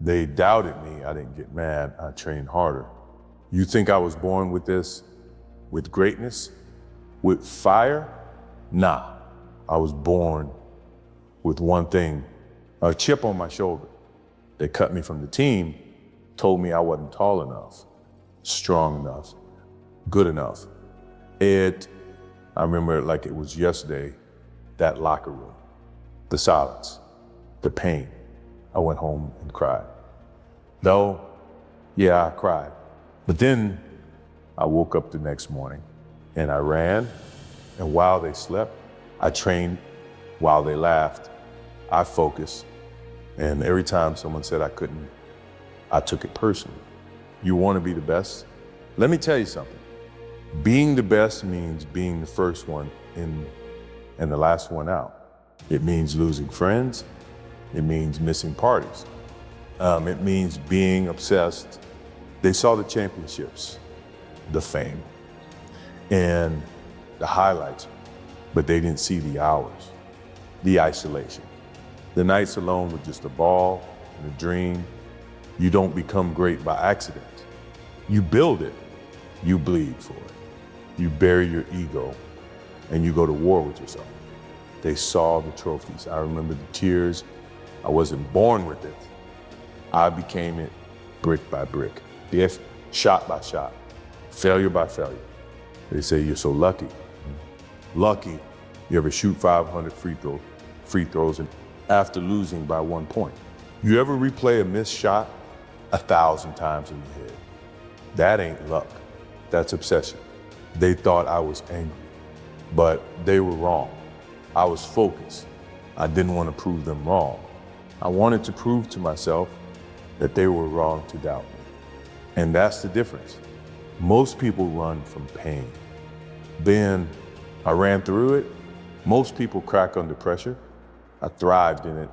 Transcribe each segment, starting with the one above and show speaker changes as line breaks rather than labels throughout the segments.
They doubted me. I didn't get mad. I trained harder. You think I was born with this, with greatness, with fire? Nah, I was born with one thing, a chip on my shoulder. They cut me from the team, told me I wasn't tall enough, strong enough, good enough. I remember it like it was yesterday, that locker room, the silence, the pain. I went home and cried. Though, yeah, I cried. But then I woke up the next morning and I ran, and while they slept, I trained. While they laughed, I focused. And every time someone said I couldn't, I took it personally. You want to be the best? Let me tell you something. Being the best means being the first one in and the last one out. It means losing friends. It means missing parties. It means being obsessed. They saw the championships, the fame, and the highlights, but they didn't see the hours, the isolation, the nights alone with just a ball and a dream. You don't become great by accident. You build it, you bleed for it. You bury your ego and you go to war with yourself. They saw the trophies. I remember the tears. I wasn't born with it. I became it brick by brick, shot by shot, failure by failure. They say you're so lucky. Lucky you ever shoot 500 free throws and after losing by 1 point. You ever replay a missed shot 1,000 times in your head? That ain't luck, that's obsession. They thought I was angry, but they were wrong. I was focused. I didn't want to prove them wrong. I wanted to prove to myself that they were wrong to doubt me. And that's the difference. Most people run from pain. Then I ran through it. Most people crack under pressure. I thrived in it.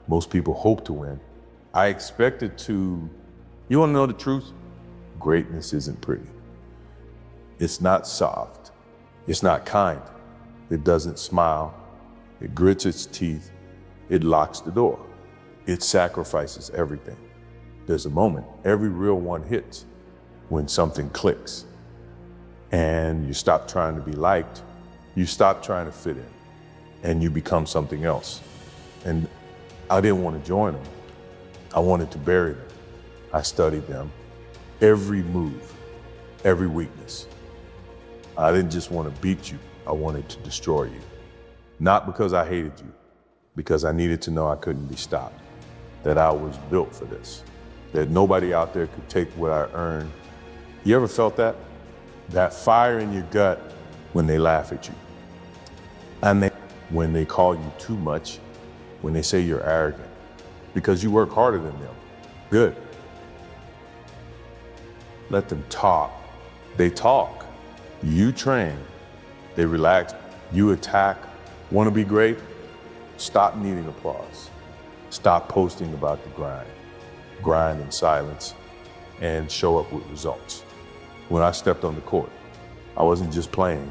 Most people hope to win. I expected to, you want to know the truth? Greatness isn't pretty. It's not soft. It's not kind. It doesn't smile. It grits its teeth. It locks the door. It sacrifices everything. There's a moment, every real one hits, when something clicks. And you stop trying to be liked. You stop trying to fit in. And you become something else. And I didn't want to join them. I wanted to bury them. I studied them. Every move, every weakness. I didn't just want to beat you. I wanted to destroy you. Not because I hated you, because I needed to know I couldn't be stopped, that I was built for this, that nobody out there could take what I earned. You ever felt that? That fire in your gut when they laugh at you. And when they call you too much, when they say you're arrogant, because you work harder than them. Good. Let them talk. They talk. You train. They relax. You attack. Want to be great? Stop needing applause. Stop posting about the grind. Grind in silence and show up with results. When I stepped on the court, I wasn't just playing.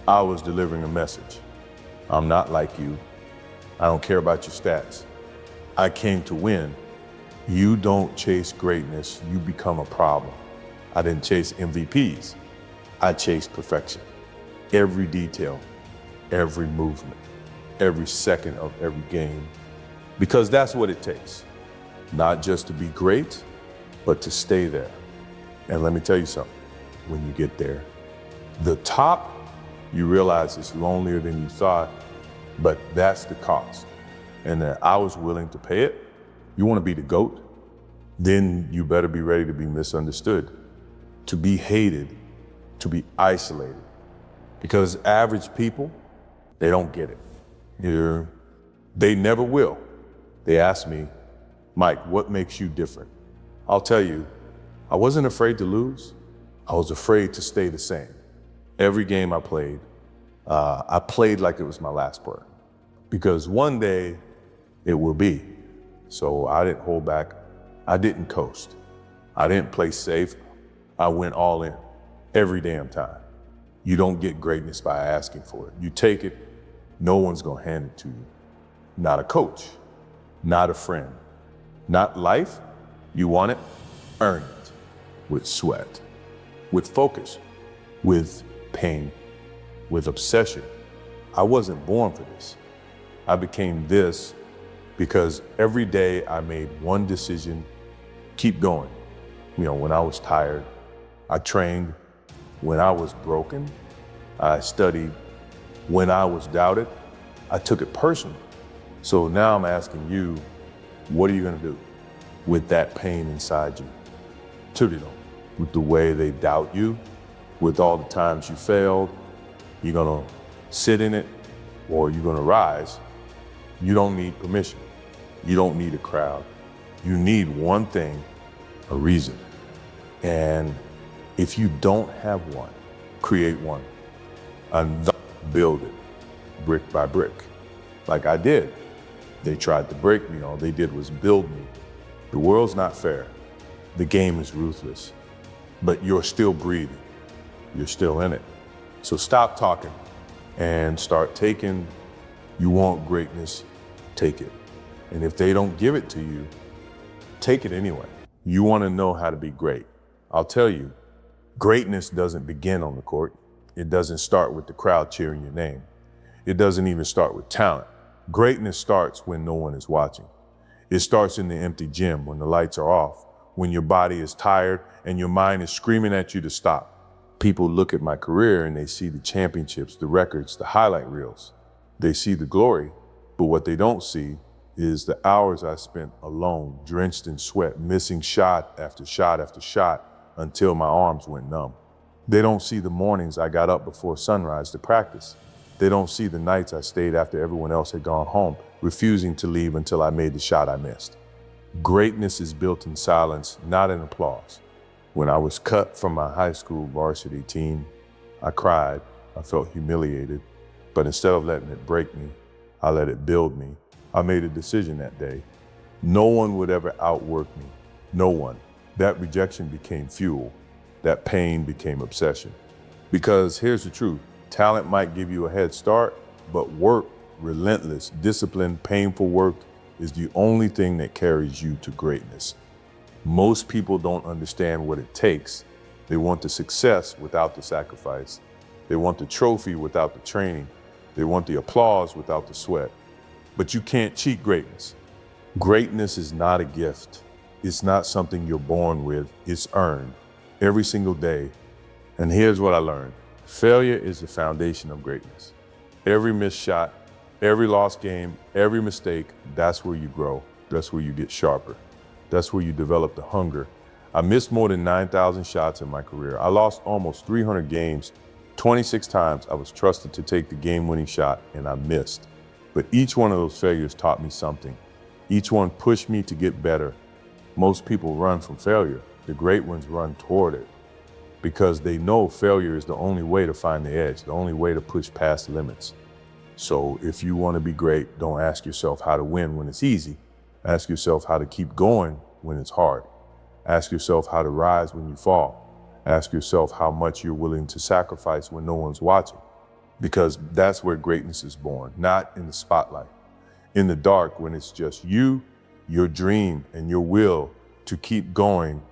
I was delivering a message. I'm not like you. I don't care about your stats. I came to win. You don't chase greatness, you become a problem. I didn't chase MVPs. I chased perfection. Every detail, every movement, every second of every game. Because that's what it takes. Not just to be great, but to stay there. And let me tell you something, when you get there, the top, you realize it's lonelier than you thought, but that's the cost. And that I was willing to pay it. You want to be the GOAT? Then you better be ready to be misunderstood, to be hated, to be isolated. Because average people, they don't get it. They never will. They ask me, Mike, what makes you different? I'll tell you, I wasn't afraid to lose. I was afraid to stay the same. Every game I played like it was my last part. Because one day it will be. So I didn't hold back. I didn't coast. I didn't play safe. I went all in every damn time. You don't get greatness by asking for it. You take it, no one's gonna hand it to you. Not a coach, not a friend, not life, You want it? Earn it. With sweat, with focus, with pain, with obsession. I wasn't born for this. I became this because every day I made one decision: keep going. When I was tired, I trained. When I was broken, I studied. When I was doubted, I took it personally. So now I'm asking you, what are you gonna do with that pain inside you? With the way they doubt you, with all the times you failed, you're gonna sit in it or you're gonna rise. You don't need permission. You don't need a crowd. You need one thing: a reason. And if you don't have one, create one and build it brick by brick, like I did. They tried to break me. All they did was build me. The world's not fair. The game is ruthless, but you're still breathing. You're still in it. So stop talking and start taking. You want greatness, take it. And if they don't give it to you, take it anyway. You want to know how to be great. I'll tell you, greatness doesn't begin on the court. It doesn't start with the crowd cheering your name. It doesn't even start with talent. Greatness starts when no one is watching. It starts in the empty gym when the lights are off, when your body is tired and your mind is screaming at you to stop. People look at my career and they see the championships, the records, the highlight reels. They see the glory, but what they don't see is the hours I spent alone, drenched in sweat, missing shot after shot after shot until my arms went numb. They don't see the mornings I got up before sunrise to practice. They don't see the nights I stayed after everyone else had gone home, refusing to leave until I made the shot I missed. Greatness is built in silence, not in applause. When I was cut from my high school varsity team, I cried. I felt humiliated. But instead of letting it break me, I let it build me. I made a decision that day. No one would ever outwork me. No one. That rejection became fuel. That pain became obsession. Because here's the truth. Talent might give you a head start, but work, relentless, disciplined, painful work is the only thing that carries you to greatness. Most people don't understand what it takes. They want the success without the sacrifice. They want the trophy without the training. They want the applause without the sweat. But you can't cheat greatness. Greatness is not a gift. It's not something you're born with. It's earned every single day. And here's what I learned. Failure is the foundation of greatness. Every missed shot, every lost game, every mistake, that's where you grow. That's where you get sharper. That's where you develop the hunger. I missed more than 9,000 shots in my career. I lost almost 300 games. 26 times I was trusted to take the game-winning shot and I missed. But each one of those failures taught me something. Each one pushed me to get better. Most people run from failure. The great ones run toward it because they know failure is the only way to find the edge, the only way to push past limits. So if you want to be great, don't ask yourself how to win when it's easy. Ask yourself how to keep going when it's hard. Ask yourself how to rise when you fall. Ask yourself how much you're willing to sacrifice when no one's watching. Because that's where greatness is born, not in the spotlight. In the dark, when it's just you, your dream, and your will to keep going.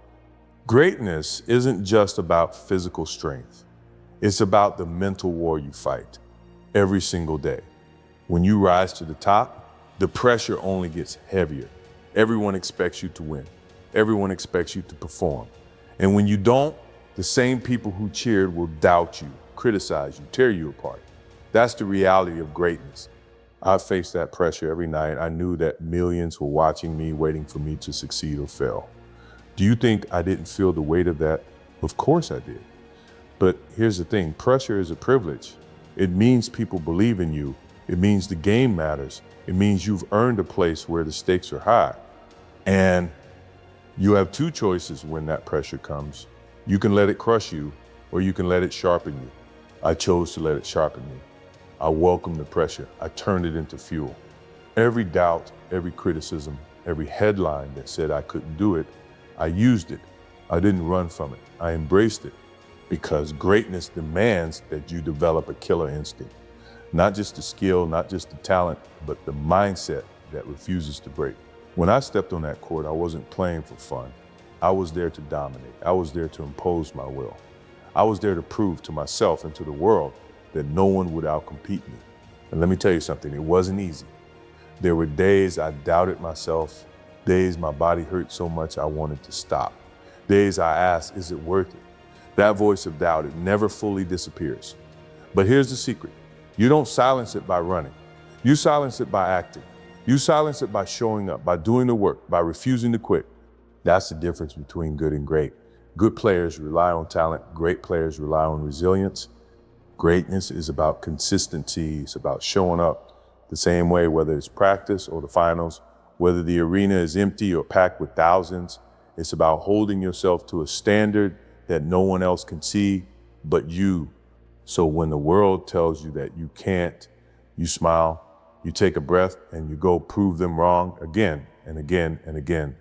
Greatness isn't just about physical strength. It's about the mental war you fight every single day. When you rise to the top, the pressure only gets heavier. Everyone expects you to win. Everyone expects you to perform. And when you don't, the same people who cheered will doubt you, criticize you, tear you apart. That's the reality of greatness. I faced that pressure every night. I knew that millions were watching me, waiting for me to succeed or fail. Do you think I didn't feel the weight of that? Of course I did. But here's the thing, pressure is a privilege. It means people believe in you. It means the game matters. It means you've earned a place where the stakes are high. And you have two choices when that pressure comes. You can let it crush you, or you can let it sharpen you. I chose to let it sharpen me. I welcomed the pressure. I turned it into fuel. Every doubt, every criticism, every headline that said I couldn't do it, I used it. I didn't run from it. I embraced it. Because greatness demands that you develop a killer instinct. Not just the skill, not just the talent, but the mindset that refuses to break. When I stepped on that court, I wasn't playing for fun. I was there to dominate. I was there to impose my will. I was there to prove to myself and to the world that no one would outcompete me. And let me tell you something, it wasn't easy. There were days I doubted myself, days my body hurt so much I wanted to stop. Days I asked, is it worth it? That voice of doubt, it never fully disappears. But here's the secret. You don't silence it by running. You silence it by acting. You silence it by showing up, by doing the work, by refusing to quit. That's the difference between good and great. Good players rely on talent. Great players rely on resilience. Greatness is about consistency. It's about showing up the same way, whether it's practice or the finals, whether the arena is empty or packed with thousands. It's about holding yourself to a standard that no one else can see but you. So when the world tells you that you can't, you smile, you take a breath, and you go prove them wrong again and again and again.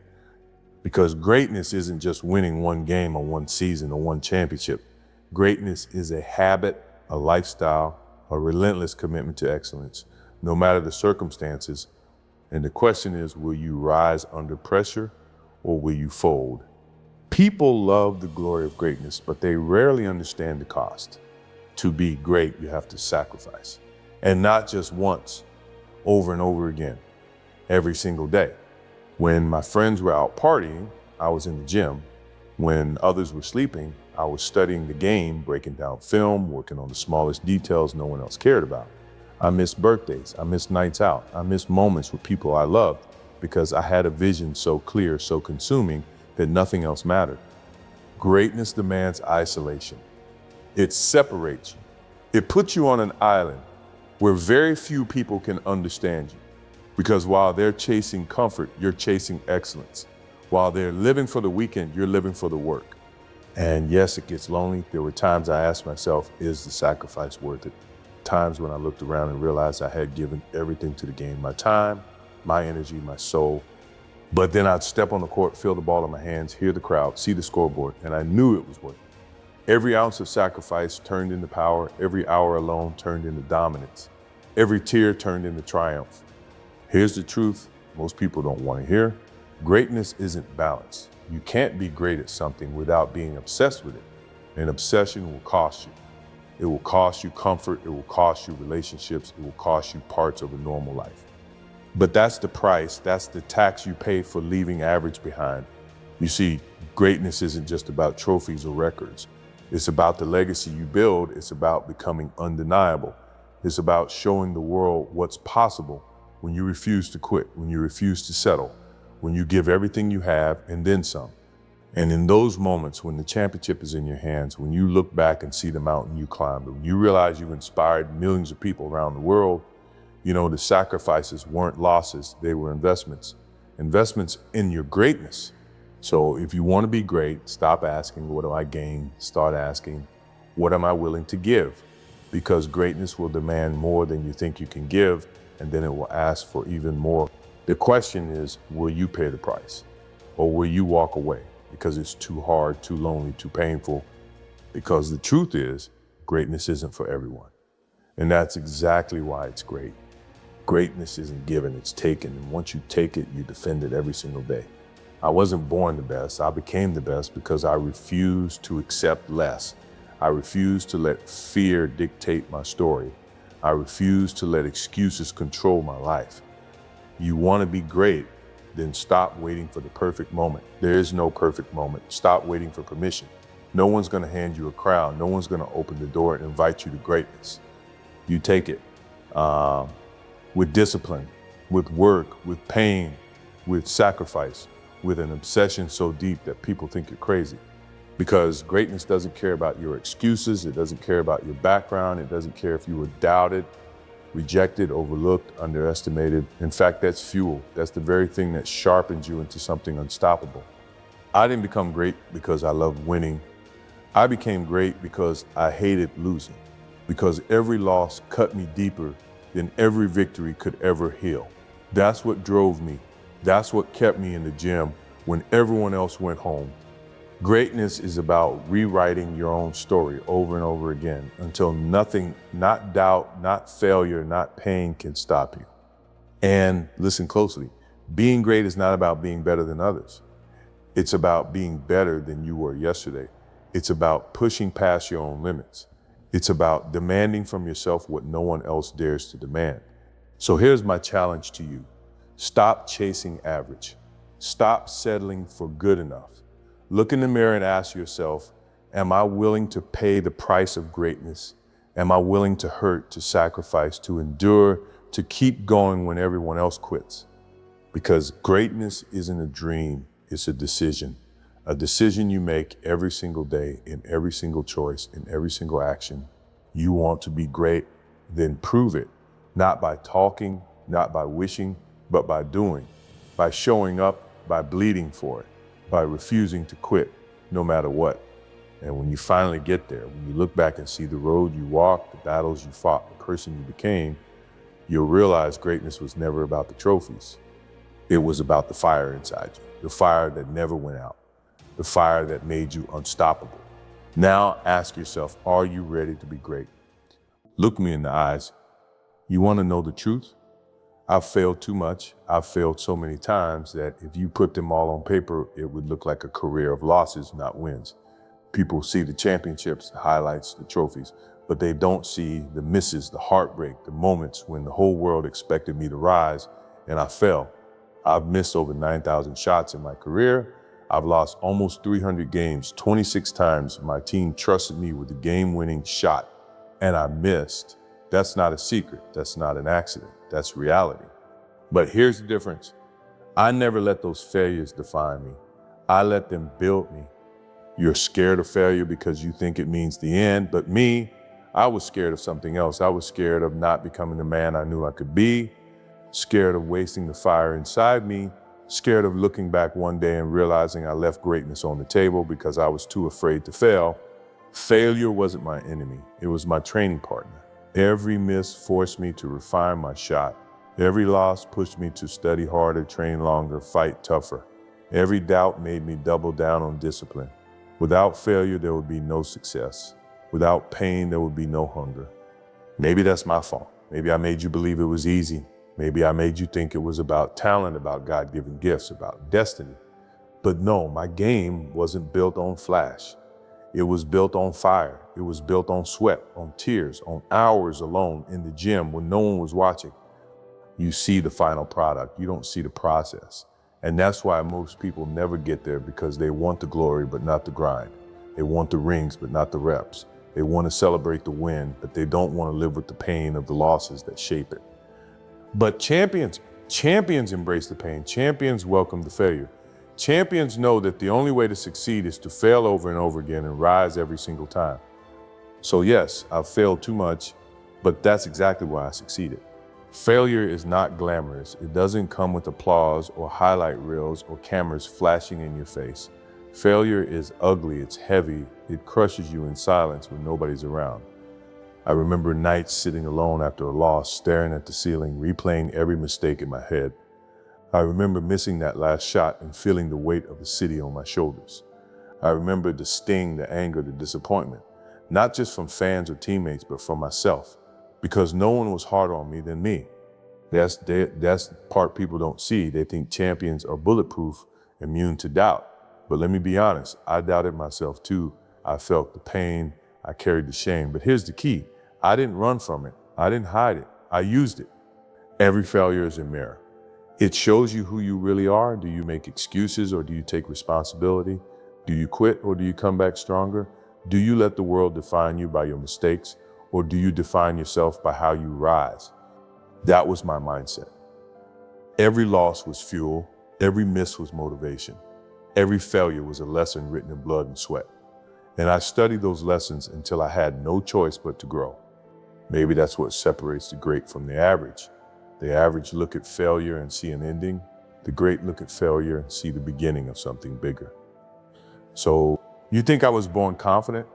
Because greatness isn't just winning one game or one season or one championship. Greatness is a habit, a lifestyle, a relentless commitment to excellence, no matter the circumstances. And the question is, will you rise under pressure or will you fold? People love the glory of greatness, but they rarely understand the cost. To be great, you have to sacrifice. And not just once, over and over again, every single day. When my friends were out partying, I was in the gym. When others were sleeping, I was studying the game, breaking down film, working on the smallest details no one else cared about. I missed birthdays, I missed nights out, I missed moments with people I loved because I had a vision so clear, so consuming that nothing else mattered. Greatness demands isolation. It separates you. It puts you on an island where very few people can understand you. Because while they're chasing comfort, you're chasing excellence. While they're living for the weekend, you're living for the work. And yes, it gets lonely. There were times I asked myself, is the sacrifice worth it? Times when I looked around and realized I had given everything to the game, my time, my energy, my soul. But then I'd step on the court, feel the ball in my hands, hear the crowd, see the scoreboard, and I knew it was worth it. Every ounce of sacrifice turned into power. Every hour alone turned into dominance. Every tear turned into triumph. Here's the truth most people don't want to hear. Greatness isn't balance. You can't be great at something without being obsessed with it. An obsession will cost you. It will cost you comfort. It will cost you relationships. It will cost you parts of a normal life. But that's the price. That's the tax you pay for leaving average behind. You see, greatness isn't just about trophies or records. It's about the legacy you build. It's about becoming undeniable. It's about showing the world what's possible when you refuse to quit, when you refuse to settle, when you give everything you have and then some. And in those moments when the championship is in your hands, when you look back and see the mountain you climbed, when you realize you've inspired millions of people around the world, you know, the sacrifices weren't losses, they were investments. Investments in your greatness. So if you want to be great, stop asking, what do I gain? Start asking, what am I willing to give? Because greatness will demand more than you think you can give, and then it will ask for even more. The question is, will you pay the price? Or will you walk away because it's too hard, too lonely, too painful? Because the truth is, greatness isn't for everyone. And that's exactly why it's great. Greatness isn't given, it's taken. And once you take it, you defend it every single day. I wasn't born the best, I became the best because I refused to accept less. I refused to let fear dictate my story. I refuse to let excuses control my life. You want to be great, then stop waiting for the perfect moment. There is no perfect moment. Stop waiting for permission. No one's going to hand you a crown. No one's going to open the door and invite you to greatness. You take it with discipline, with work, with pain, with sacrifice, with an obsession so deep that people think you're crazy. Because greatness doesn't care about your excuses. It doesn't care about your background. It doesn't care if you were doubted, rejected, overlooked, underestimated. In fact, that's fuel. That's the very thing that sharpens you into something unstoppable. I didn't become great because I loved winning. I became great because I hated losing. Because every loss cut me deeper than every victory could ever heal. That's what drove me. That's what kept me in the gym when everyone else went home. Greatness is about rewriting your own story over and over again until nothing, not doubt, not failure, not pain can stop you. And listen closely, being great is not about being better than others. It's about being better than you were yesterday. It's about pushing past your own limits. It's about demanding from yourself what no one else dares to demand. So here's my challenge to you. Stop chasing average. Stop settling for good enough. Look in the mirror and ask yourself, am I willing to pay the price of greatness? Am I willing to hurt, to sacrifice, to endure, to keep going when everyone else quits? Because greatness isn't a dream, it's a decision. A decision you make every single day, in every single choice, in every single action. You want to be great, then prove it. Not by talking, not by wishing, but by doing. By showing up, by bleeding for it, by refusing to quit, no matter what. And when you finally get there, when you look back and see the road you walked, the battles you fought, the person you became, you'll realize greatness was never about the trophies. It was about the fire inside you, the fire that never went out, the fire that made you unstoppable. Now ask yourself, are you ready to be great? Look me in the eyes. You want to know the truth? I've failed too much. I've failed so many times that if you put them all on paper, it would look like a career of losses, not wins. People see the championships, the highlights, the trophies, but they don't see the misses, the heartbreak, the moments when the whole world expected me to rise and I fell. I've missed over 9,000 shots in my career. I've lost almost 300 games, 26 times. My team trusted me with the game-winning shot and I missed. That's not a secret. That's not an accident. That's reality. But here's the difference. I never let those failures define me. I let them build me. You're scared of failure because you think it means the end, but me, I was scared of something else. I was scared of not becoming the man I knew I could be, scared of wasting the fire inside me, scared of looking back one day and realizing I left greatness on the table because I was too afraid to fail. Failure wasn't my enemy. It was my training partner. Every miss forced me to refine my shot. Every loss pushed me to study harder, train longer, fight tougher. Every doubt made me double down on discipline. Without failure, there would be no success. Without pain, there would be no hunger. Maybe that's my fault. Maybe I made you believe it was easy. Maybe I made you think it was about talent, about God-given gifts, about destiny. But no, my game wasn't built on flash. It was built on fire. It was built on sweat, on tears, on hours alone in the gym when no one was watching. You see the final product. You don't see the process. And that's why most people never get there, because they want the glory, but not the grind. They want the rings, but not the reps. They want to celebrate the win, but they don't want to live with the pain of the losses that shape it. But champions embrace the pain. Champions welcome the failure. Champions know that the only way to succeed is to fail over and over again and rise every single time. So yes, I've failed too much, but that's exactly why I succeeded. Failure is not glamorous. It doesn't come with applause or highlight reels or cameras flashing in your face. Failure is ugly, it's heavy, it crushes you in silence when nobody's around. I remember nights sitting alone after a loss, staring at the ceiling, replaying every mistake in my head. I remember missing that last shot and feeling the weight of the city on my shoulders. I remember the sting, the anger, the disappointment, not just from fans or teammates, but from myself. Because no one was harder on me than me. That's the part people don't see. They think champions are bulletproof, immune to doubt. But let me be honest, I doubted myself too. I felt the pain, I carried the shame. But here's the key, I didn't run from it. I didn't hide it, I used it. Every failure is a mirror. It shows you who you really are. Do you make excuses or do you take responsibility? Do you quit or do you come back stronger? Do you let the world define you by your mistakes? Or do you define yourself by how you rise? That was my mindset. Every loss was fuel. Every miss was motivation. Every failure was a lesson written in blood and sweat. And I studied those lessons until I had no choice but to grow. Maybe that's what separates the great from the average. The average look at failure and see an ending. The great look at failure and see the beginning of something bigger. So, you think I was born confident?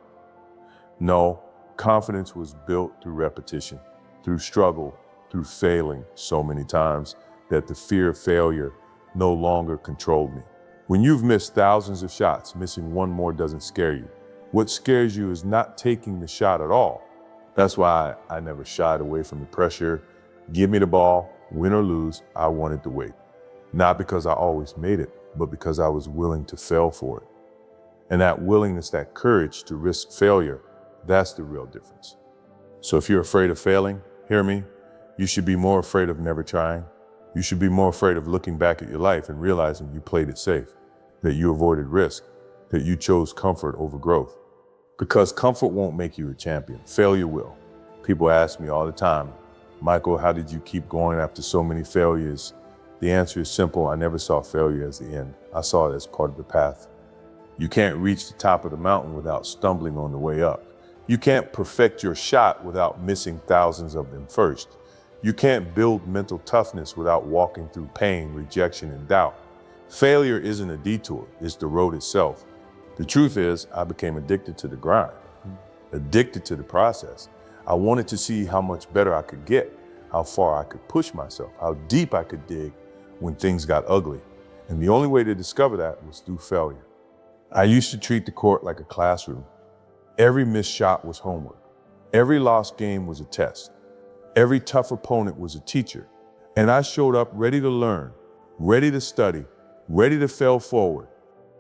No. Confidence was built through repetition, through struggle, through failing so many times that the fear of failure no longer controlled me. When you've missed thousands of shots, missing one more doesn't scare you. What scares you is not taking the shot at all. That's why I never shied away from the pressure. Give me the ball, win or lose, I wanted to wait. Not because I always made it, but because I was willing to fail for it. And that willingness, that courage to risk failure, that's the real difference. So if you're afraid of failing, hear me, you should be more afraid of never trying. You should be more afraid of looking back at your life and realizing you played it safe, that you avoided risk, that you chose comfort over growth. Because comfort won't make you a champion, failure will. People ask me all the time, Michael, how did you keep going after so many failures? The answer is simple, I never saw failure as the end. I saw it as part of the path. You can't reach the top of the mountain without stumbling on the way up. You can't perfect your shot without missing thousands of them first. You can't build mental toughness without walking through pain, rejection, and doubt. Failure isn't a detour, it's the road itself. The truth is, I became addicted to the grind, addicted to the process. I wanted to see how much better I could get, how far I could push myself, how deep I could dig when things got ugly. And the only way to discover that was through failure. I used to treat the court like a classroom. Every missed shot was homework. Every lost game was a test. Every tough opponent was a teacher. And I showed up ready to learn, ready to study, ready to fail forward.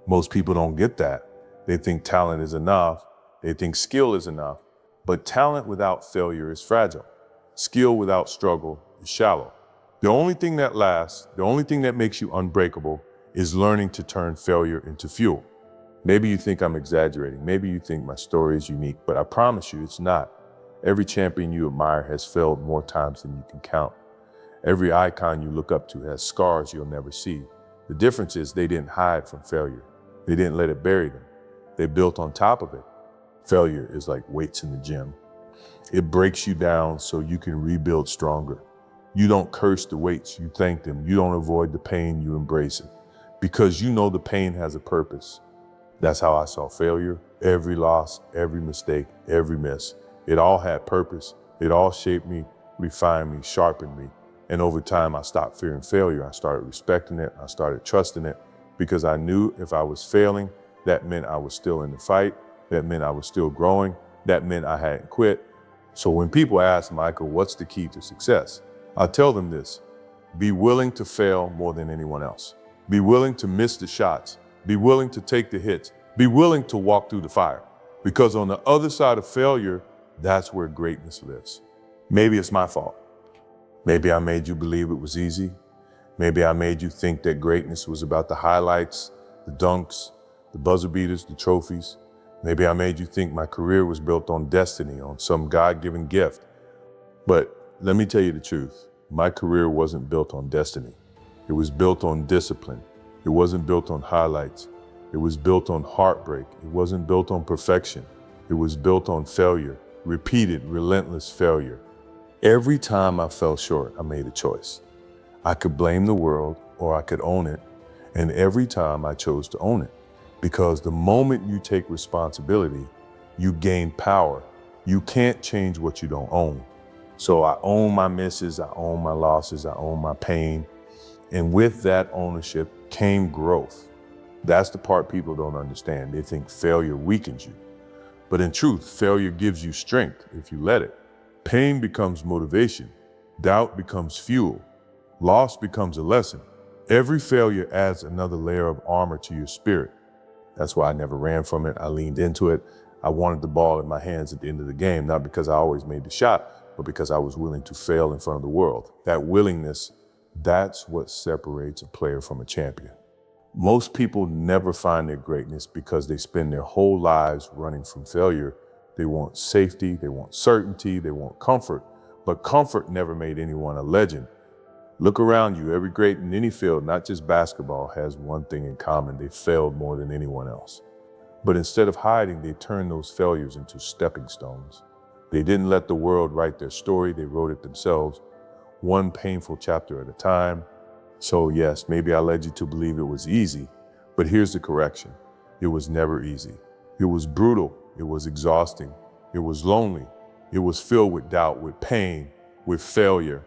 Most people don't get that. They think talent is enough. They think skill is enough. But talent without failure is fragile. Skill without struggle is shallow. The only thing that lasts, the only thing that makes you unbreakable is learning to turn failure into fuel. Maybe you think I'm exaggerating. Maybe you think my story is unique, but I promise you it's not. Every champion you admire has failed more times than you can count. Every icon you look up to has scars you'll never see. The difference is they didn't hide from failure. They didn't let it bury them. They built on top of it. Failure is like weights in the gym. It breaks you down so you can rebuild stronger. You don't curse the weights, you thank them. You don't avoid the pain, you embrace it. Because you know the pain has a purpose. That's how I saw failure. Every loss, every mistake, every miss. It all had purpose. It all shaped me, refined me, sharpened me. And over time, I stopped fearing failure. I started respecting it. I started trusting it because I knew if I was failing, that meant I was still in the fight. That meant I was still growing. That meant I hadn't quit. So when people ask, Michael, what's the key to success? I tell them this: be willing to fail more than anyone else. Be willing to miss the shots. Be willing to take the hits. Be willing to walk through the fire. Because on the other side of failure, that's where greatness lives. Maybe it's my fault. Maybe I made you believe it was easy. Maybe I made you think that greatness was about the highlights, the dunks, the buzzer beaters, the trophies. Maybe I made you think my career was built on destiny, on some God-given gift. But let me tell you the truth. My career wasn't built on destiny. It was built on discipline. It wasn't built on highlights. It was built on heartbreak. It wasn't built on perfection. It was built on failure, repeated, relentless failure. Every time I fell short, I made a choice. I could blame the world or I could own it. And every time I chose to own it. Because the moment you take responsibility, you gain power. You can't change what you don't own. So I own my misses, I own my losses, I own my pain. And with that ownership came growth. That's the part people don't understand. They think failure weakens you. But in truth, failure gives you strength if you let it. Pain becomes motivation. Doubt becomes fuel. Loss becomes a lesson. Every failure adds another layer of armor to your spirit. That's why I never ran from it. I leaned into it. I wanted the ball in my hands at the end of the game, not because I always made the shot, but because I was willing to fail in front of the world. That willingness, that's what separates a player from a champion. Most people never find their greatness because they spend their whole lives running from failure. They want safety, they want certainty, they want comfort, but comfort never made anyone a legend. Look around you, every great in any field, not just basketball, has one thing in common: they failed more than anyone else. But instead of hiding, they turned those failures into stepping stones. They didn't let the world write their story, they wrote it themselves, one painful chapter at a time. So yes, maybe I led you to believe it was easy, but here's the correction. It was never easy. It was brutal, it was exhausting, it was lonely, it was filled with doubt, with pain, with failure.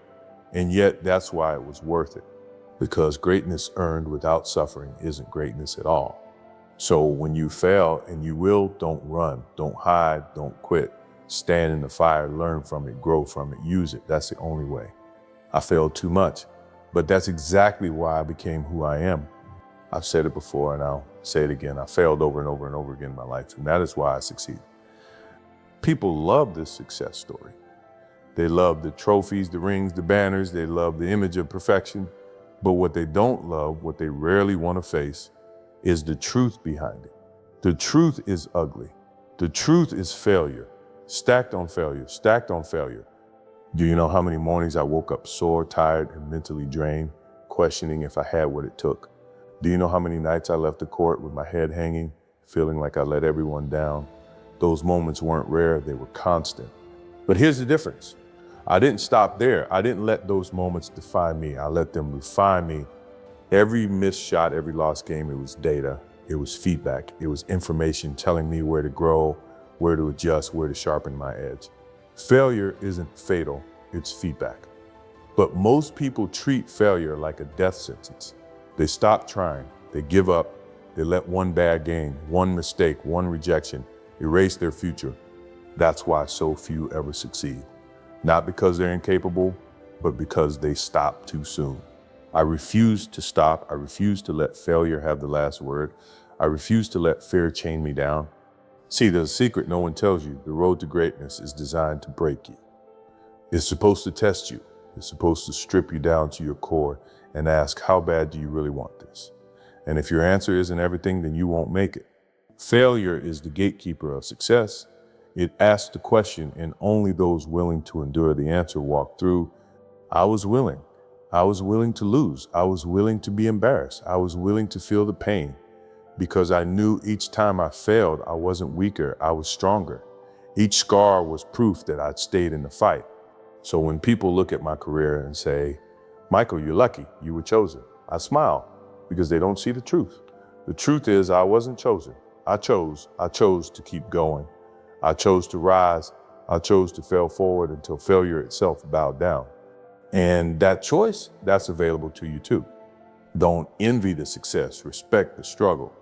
And yet that's why it was worth it. Because greatness earned without suffering isn't greatness at all. So when you fail, and you will, don't run, don't hide, don't quit. Stand in the fire, learn from it, grow from it, use it. That's the only way. I failed too much, but that's exactly why I became who I am. I've said it before and I'll say it again. I failed over and over and over again in my life, and that is why I succeed. People love this success story. They love the trophies, the rings, the banners. They love the image of perfection. But what they don't love, what they rarely want to face, is the truth behind it. The truth is ugly. The truth is failure, stacked on failure, stacked on failure. Do you know how many mornings I woke up sore, tired, and mentally drained, questioning if I had what it took? Do you know how many nights I left the court with my head hanging, feeling like I let everyone down? Those moments weren't rare, they were constant. But here's the difference. I didn't stop there. I didn't let those moments define me. I let them refine me. Every missed shot, every lost game, it was data, it was feedback, it was information telling me where to grow, where to adjust, where to sharpen my edge. Failure isn't fatal, it's feedback. But most people treat failure like a death sentence. They stop trying, they give up, they let one bad game, one mistake, one rejection erase their future. That's why so few ever succeed. Not because they're incapable, but because they stop too soon. I refuse to stop. I refuse to let failure have the last word. I refuse to let fear chain me down. See, there's a secret no one tells you. The road to greatness is designed to break you. It's supposed to test you. It's supposed to strip you down to your core and ask, how bad do you really want this? And if your answer isn't everything, then you won't make it. Failure is the gatekeeper of success. It asks the question, and only those willing to endure the answer walk through. I was willing. I was willing to lose. I was willing to be embarrassed. I was willing to feel the pain because I knew each time I failed, I wasn't weaker, I was stronger. Each scar was proof that I'd stayed in the fight. So when people look at my career and say, Michael, you're lucky, you were chosen, I smile because they don't see the truth. The truth is I wasn't chosen. I chose to keep going. I chose to rise. I chose to fail forward until failure itself bowed down. And that choice, that's available to you too. Don't envy the success, respect the struggle.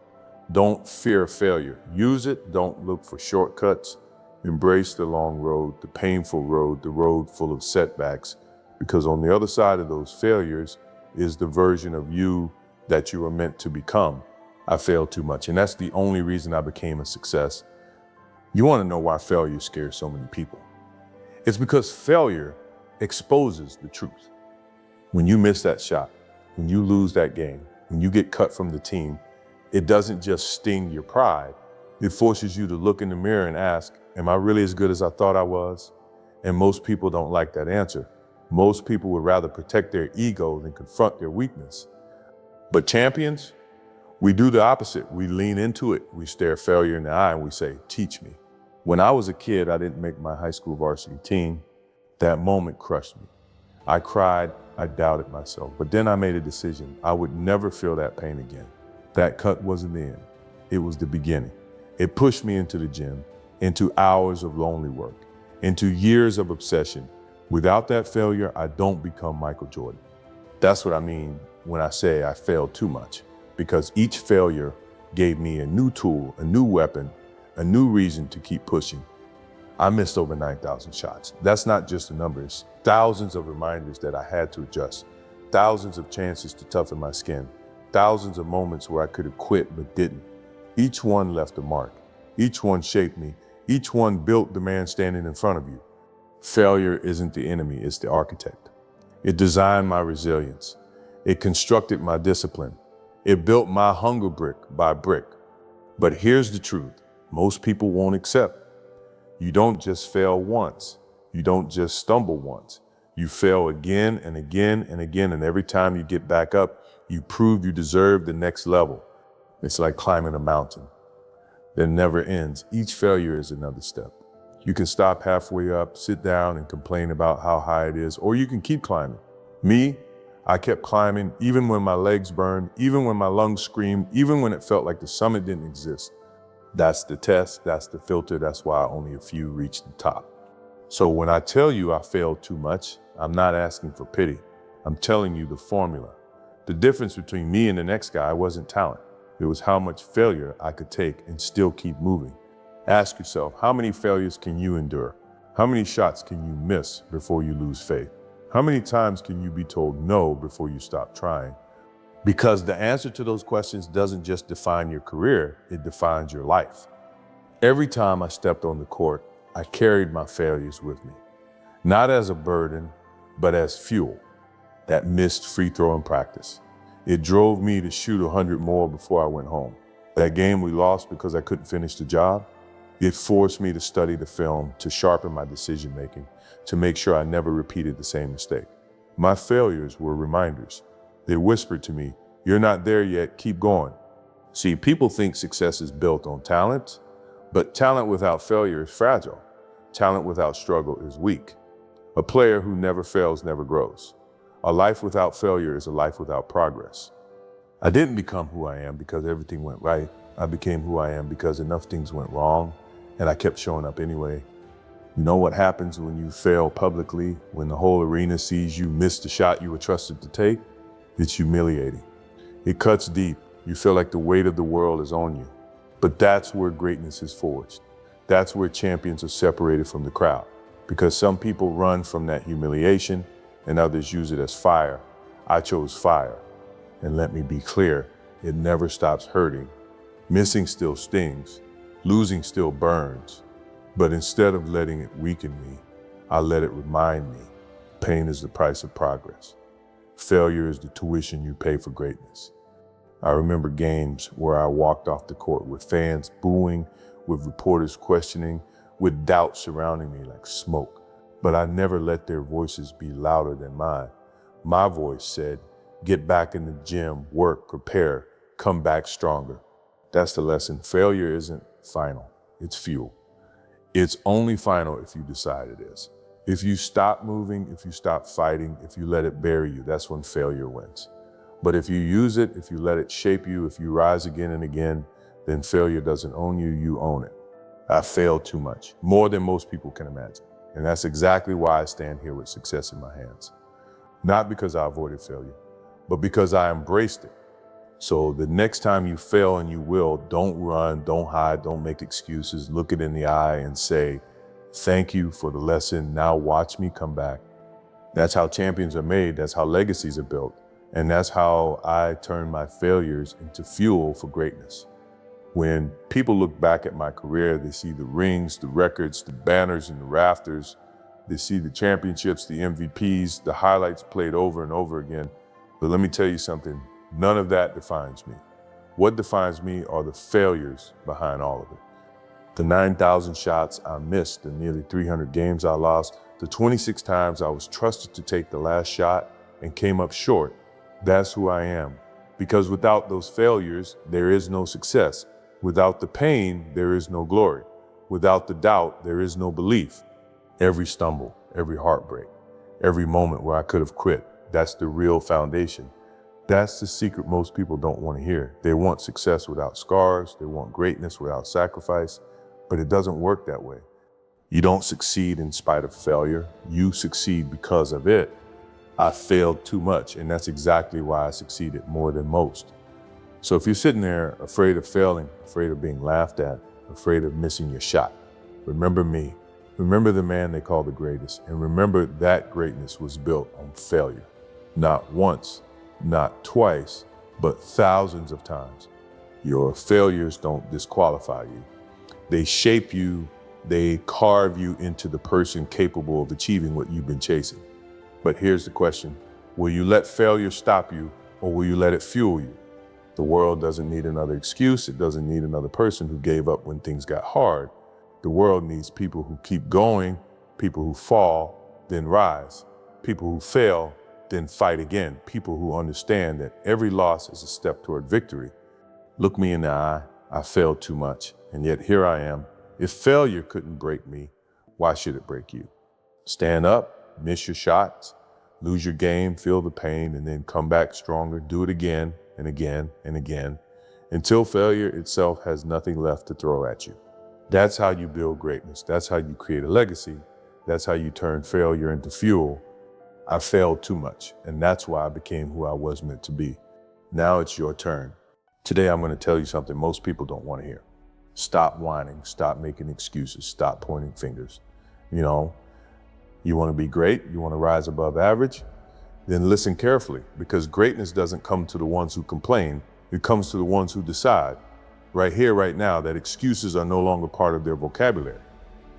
Don't fear failure. Use it, don't look for shortcuts. Embrace the long road, the painful road, the road full of setbacks, because on the other side of those failures is the version of you that you were meant to become. I failed too much, and that's the only reason I became a success. You want to know why failure scares so many people? It's because failure exposes the truth. When you miss that shot, when you lose that game, when you get cut from the team, it doesn't just sting your pride. It forces you to look in the mirror and ask, am I really as good as I thought I was? And most people don't like that answer. Most people would rather protect their ego than confront their weakness. But champions, we do the opposite. We lean into it. We stare failure in the eye and we say, teach me. When I was a kid, I didn't make my high school varsity team. That moment crushed me. I cried, I doubted myself, but then I made a decision. I would never feel that pain again. That cut wasn't the end. It was the beginning. It pushed me into the gym, into hours of lonely work, into years of obsession. Without that failure, I don't become Michael Jordan. That's what I mean when I say I failed too much, because each failure gave me a new tool, a new weapon, a new reason to keep pushing. I missed over 9,000 shots. That's not just a number, it's thousands of reminders that I had to adjust, thousands of chances to toughen my skin, thousands of moments where I could have quit but didn't. Each one left a mark. Each one shaped me. Each one built the man standing in front of you. Failure isn't the enemy, it's the architect. It designed my resilience. It constructed my discipline. It built my hunger brick by brick. But here's the truth, most people won't accept. You don't just fail once. You don't just stumble once. You fail again and again and again, and every time you get back up, you prove you deserve the next level. It's like climbing a mountain that never ends. Each failure is another step. You can stop halfway up, sit down and complain about how high it is, or you can keep climbing. Me, I kept climbing even when my legs burned, even when my lungs screamed, even when it felt like the summit didn't exist. That's the test, that's the filter, that's why only a few reach the top. So when I tell you I failed too much, I'm not asking for pity. I'm telling you the formula. The difference between me and the next guy wasn't talent. It was how much failure I could take and still keep moving. Ask yourself, how many failures can you endure? How many shots can you miss before you lose faith? How many times can you be told no before you stop trying? Because the answer to those questions doesn't just define your career, it defines your life. Every time I stepped on the court, I carried my failures with me, not as a burden, but as fuel. That missed free throw in practice. It drove me to shoot 100 more before I went home. That game we lost because I couldn't finish the job, it forced me to study the film, to sharpen my decision making, to make sure I never repeated the same mistake. My failures were reminders. They whispered to me, "You're not there yet, keep going." See, people think success is built on talent, but talent without failure is fragile. Talent without struggle is weak. A player who never fails never grows. A life without failure is a life without progress. I didn't become who I am because everything went right. I became who I am because enough things went wrong, and I kept showing up anyway. You know what happens when you fail publicly, when the whole arena sees you miss the shot you were trusted to take? It's humiliating. It cuts deep. You feel like the weight of the world is on you. But that's where greatness is forged. That's where champions are separated from the crowd. Because some people run from that humiliation and others use it as fire. I chose fire. And let me be clear, it never stops hurting. Missing still stings. Losing still burns. But instead of letting it weaken me, I let it remind me, pain is the price of progress. Failure is the tuition you pay for greatness. I remember games where I walked off the court with fans booing, with reporters questioning, with doubt surrounding me like smoke. But I never let their voices be louder than mine. My voice said, "Get back in the gym, work, prepare, come back stronger." That's the lesson. Failure isn't final, it's fuel. It's only final if you decide it is. If you stop moving, if you stop fighting, if you let it bury you, that's when failure wins. But if you use it, if you let it shape you, if you rise again and again, then failure doesn't own you, you own it. I failed too much, more than most people can imagine. And that's exactly why I stand here with success in my hands. Not because I avoided failure, but because I embraced it. So the next time you fail, and you will, don't run, don't hide, don't make excuses. Look it in the eye and say, "Thank you for the lesson. Now watch me come back." That's how champions are made. That's how legacies are built. And that's how I turn my failures into fuel for greatness. When people look back at my career, they see the rings, the records, the banners and the rafters. They see the championships, the MVPs, the highlights played over and over again. But let me tell you something, none of that defines me. What defines me are the failures behind all of it. The 9,000 shots I missed, the nearly 300 games I lost, the 26 times I was trusted to take the last shot and came up short. That's who I am. Because without those failures, there is no success. Without the pain, there is no glory. Without the doubt, there is no belief. Every stumble, every heartbreak, every moment where I could have quit, that's the real foundation. That's the secret most people don't want to hear. They want success without scars. They want greatness without sacrifice, but it doesn't work that way. You don't succeed in spite of failure. You succeed because of it. I failed too much, and that's exactly why I succeeded more than most. So if you're sitting there afraid of failing, afraid of being laughed at, afraid of missing your shot, remember me. Remember the man they call the greatest, and remember that greatness was built on failure. Not once, not twice, but thousands of times. Your failures don't disqualify you. They shape you, they carve you into the person capable of achieving what you've been chasing. But here's the question, will you let failure stop you, or will you let it fuel you? The world doesn't need another excuse. It doesn't need another person who gave up when things got hard. The world needs people who keep going, people who fall, then rise, people who fail, then fight again, people who understand that every loss is a step toward victory. Look me in the eye, I failed too much, and yet here I am. If failure couldn't break me, why should it break you? Stand up, miss your shots, lose your game, feel the pain, and then come back stronger. Do it again and again and again, until failure itself has nothing left to throw at you. That's how you build greatness. That's how you create a legacy. That's how you turn failure into fuel. I failed too much, and that's why I became who I was meant to be. Now it's your turn. Today I'm going to tell you something most people don't want to hear. Stop whining, stop making excuses, stop pointing fingers. You want to be great, you want to rise above average, then listen carefully, because greatness doesn't come to the ones who complain, it comes to the ones who decide, right here, right now, that excuses are no longer part of their vocabulary.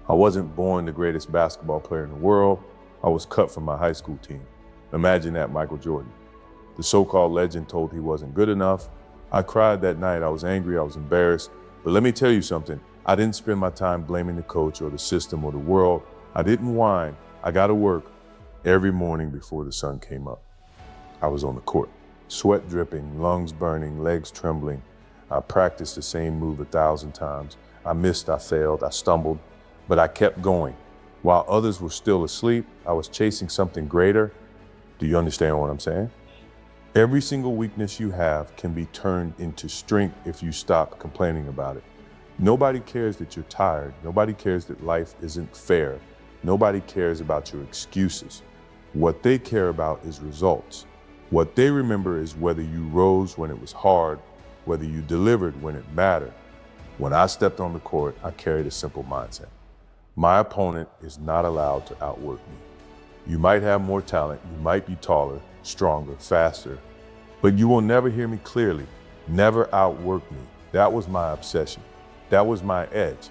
I wasn't born the greatest basketball player in the world. I was cut from my high school team. Imagine that, Michael Jordan. The so-called legend told he wasn't good enough. I cried that night. I was angry, I was embarrassed. But let me tell you something. I didn't spend my time blaming the coach or the system or the world. I didn't whine. I got to work every morning before the sun came up. I was on the court, sweat dripping, lungs burning, legs trembling. I practiced the same move 1,000 times. I missed, I failed, I stumbled, but I kept going. While others were still asleep, I was chasing something greater. Do you understand what I'm saying? Every single weakness you have can be turned into strength if you stop complaining about it. Nobody cares that you're tired. Nobody cares that life isn't fair. Nobody cares about your excuses. What they care about is results. What they remember is whether you rose when it was hard, whether you delivered when it mattered. When I stepped on the court, I carried a simple mindset. My opponent is not allowed to outwork me. You might have more talent, you might be taller, stronger, faster, but you will never hear me clearly, never outwork me. That was my obsession. That was my edge.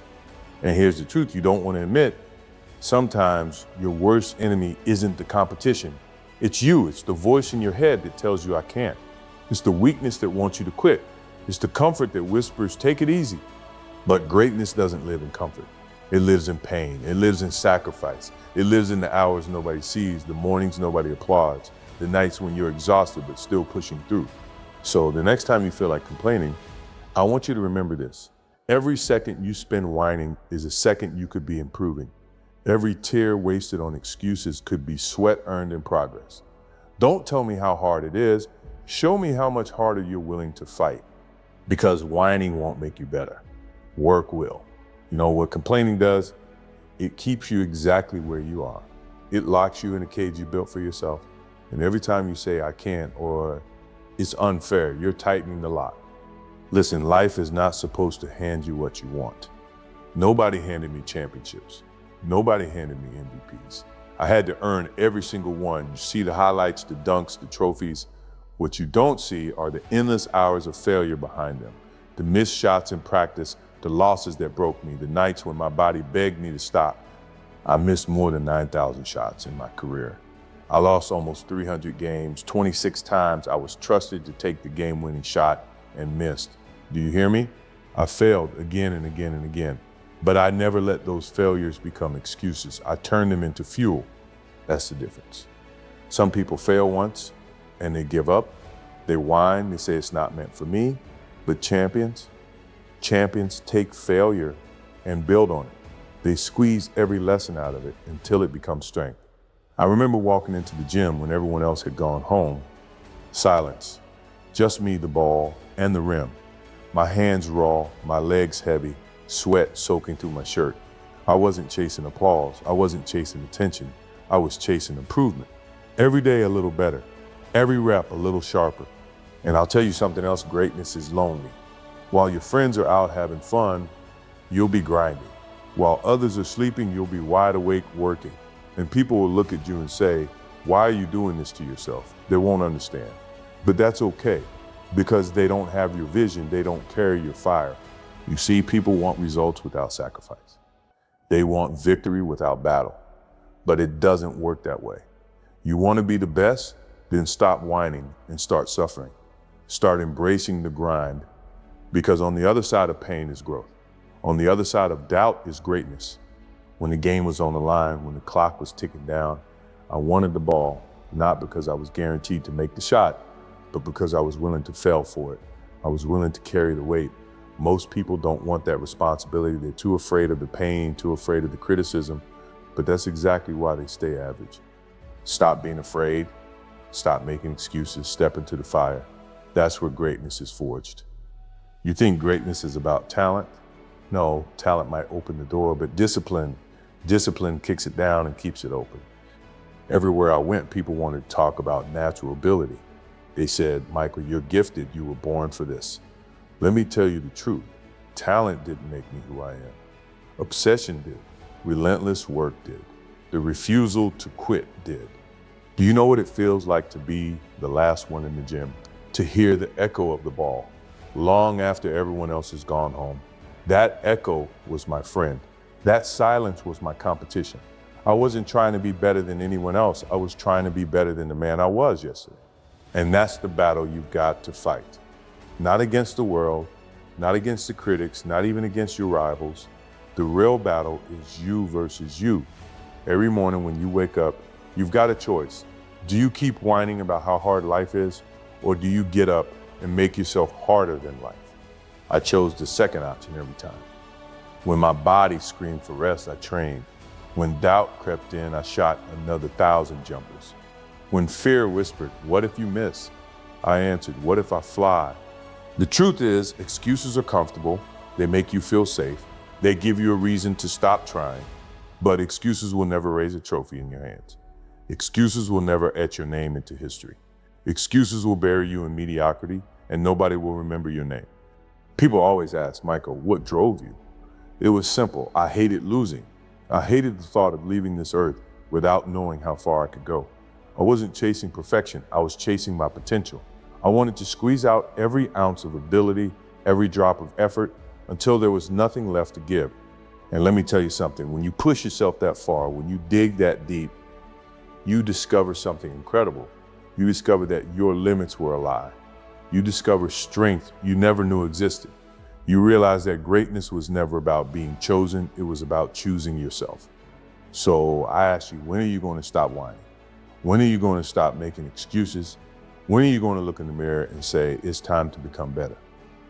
And here's the truth you don't want to admit. Sometimes your worst enemy isn't the competition. It's you. It's the voice in your head that tells you I can't. It's the weakness that wants you to quit. It's the comfort that whispers, take it easy. But greatness doesn't live in comfort. It lives in pain. It lives in sacrifice. It lives in the hours nobody sees, the mornings nobody applauds, the nights when you're exhausted but still pushing through. So the next time you feel like complaining, I want you to remember this. Every second you spend whining is a second you could be improving. Every tear wasted on excuses could be sweat earned in progress. Don't tell me how hard it is. Show me how much harder you're willing to fight. Because whining won't make you better. Work will. You know what complaining does? It keeps you exactly where you are. It locks you in a cage you built for yourself. And every time you say, I can't, or it's unfair, you're tightening the lock. Listen, life is not supposed to hand you what you want. Nobody handed me championships. Nobody handed me MVPs. I had to earn every single one. You see the highlights, the dunks, the trophies. What you don't see are the endless hours of failure behind them. The missed shots in practice, the losses that broke me, the nights when my body begged me to stop. I missed more than 9,000 shots in my career. I lost almost 300 games. 26 times I was trusted to take the game-winning shot and missed. Do you hear me? I failed again and again and again. But I never let those failures become excuses. I turned them into fuel. That's the difference. Some people fail once and they give up. They whine, they say it's not meant for me. But champions take failure and build on it. They squeeze every lesson out of it until it becomes strength. I remember walking into the gym when everyone else had gone home. Silence, just me, the ball, and the rim. My hands raw, my legs heavy, sweat soaking through my shirt. I wasn't chasing applause. I wasn't chasing attention. I was chasing improvement. Every day a little better. Every rep a little sharper. And I'll tell you something else, greatness is lonely. While your friends are out having fun, you'll be grinding. While others are sleeping, you'll be wide awake working. And people will look at you and say, why are you doing this to yourself? They won't understand. But that's okay, because they don't have your vision. They don't carry your fire. You see, people want results without sacrifice. They want victory without battle. But it doesn't work that way. You want to be the best? Then stop whining and start suffering. Start embracing the grind, because on the other side of pain is growth. On the other side of doubt is greatness. When the game was on the line, when the clock was ticking down, I wanted the ball, not because I was guaranteed to make the shot, but because I was willing to fail for it. I was willing to carry the weight. Most people don't want that responsibility. They're too afraid of the pain, too afraid of the criticism, but that's exactly why they stay average. Stop being afraid, stop making excuses, step into the fire. That's where greatness is forged. You think greatness is about talent? No, talent might open the door, but discipline kicks it down and keeps it open. Everywhere I went, people wanted to talk about natural ability. They said, Michael, you're gifted, you were born for this. Let me tell you the truth. Talent didn't make me who I am. Obsession did. Relentless work did. The refusal to quit did. Do you know what it feels like to be the last one in the gym? To hear the echo of the ball long after everyone else has gone home. That echo was my friend. That silence was my competition. I wasn't trying to be better than anyone else. I was trying to be better than the man I was yesterday. And that's the battle you've got to fight. Not against the world, not against the critics, not even against your rivals. The real battle is you versus you. Every morning when you wake up, you've got a choice. Do you keep whining about how hard life is, or do you get up and make yourself harder than life? I chose the second option every time. When my body screamed for rest, I trained. When doubt crept in, I shot another 1,000 jumpers. When fear whispered, "What if you miss?" I answered, "What if I fly?" The truth is, excuses are comfortable. They make you feel safe. They give you a reason to stop trying. But excuses will never raise a trophy in your hands. Excuses will never etch your name into history. Excuses will bury you in mediocrity, and nobody will remember your name. People always ask, "Michael, what drove you?" It was simple. I hated losing. I hated the thought of leaving this earth without knowing how far I could go. I wasn't chasing perfection. I was chasing my potential. I wanted to squeeze out every ounce of ability, every drop of effort, until there was nothing left to give. And let me tell you something, when you push yourself that far, when you dig that deep, you discover something incredible. You discover that your limits were a lie. You discover strength you never knew existed. You realize that greatness was never about being chosen, it was about choosing yourself. So I ask you, when are you going to stop whining? When are you going to stop making excuses? When are you going to look in the mirror and say, it's time to become better?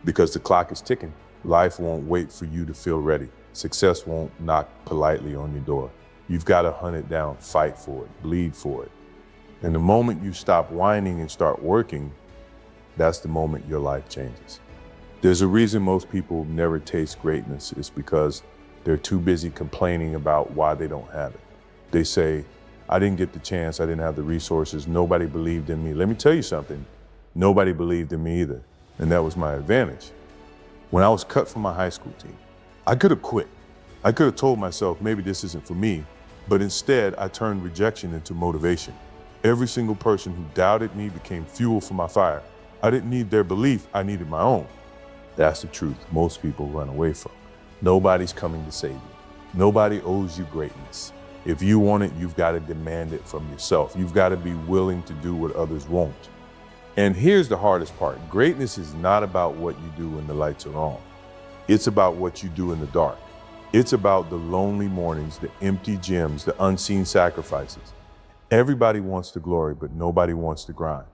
Because the clock is ticking. Life won't wait for you to feel ready. Success won't knock politely on your door. You've got to hunt it down, fight for it, bleed for it. And the moment you stop whining and start working, that's the moment your life changes. There's a reason most people never taste greatness. It's because they're too busy complaining about why they don't have it. They say, I didn't get the chance, I didn't have the resources, nobody believed in me. Let me tell you something, nobody believed in me either, and that was my advantage. When I was cut from my high school team, I could have quit. I could have told myself, maybe this isn't for me, but instead I turned rejection into motivation. Every single person who doubted me became fuel for my fire. I didn't need their belief, I needed my own. That's the truth most people run away from. Nobody's coming to save you. Nobody owes you greatness. If you want it, you've got to demand it from yourself. You've got to be willing to do what others won't. And here's the hardest part. Greatness is not about what you do when the lights are on. It's about what you do in the dark. It's about the lonely mornings, the empty gyms, the unseen sacrifices. Everybody wants the glory, but nobody wants to grind.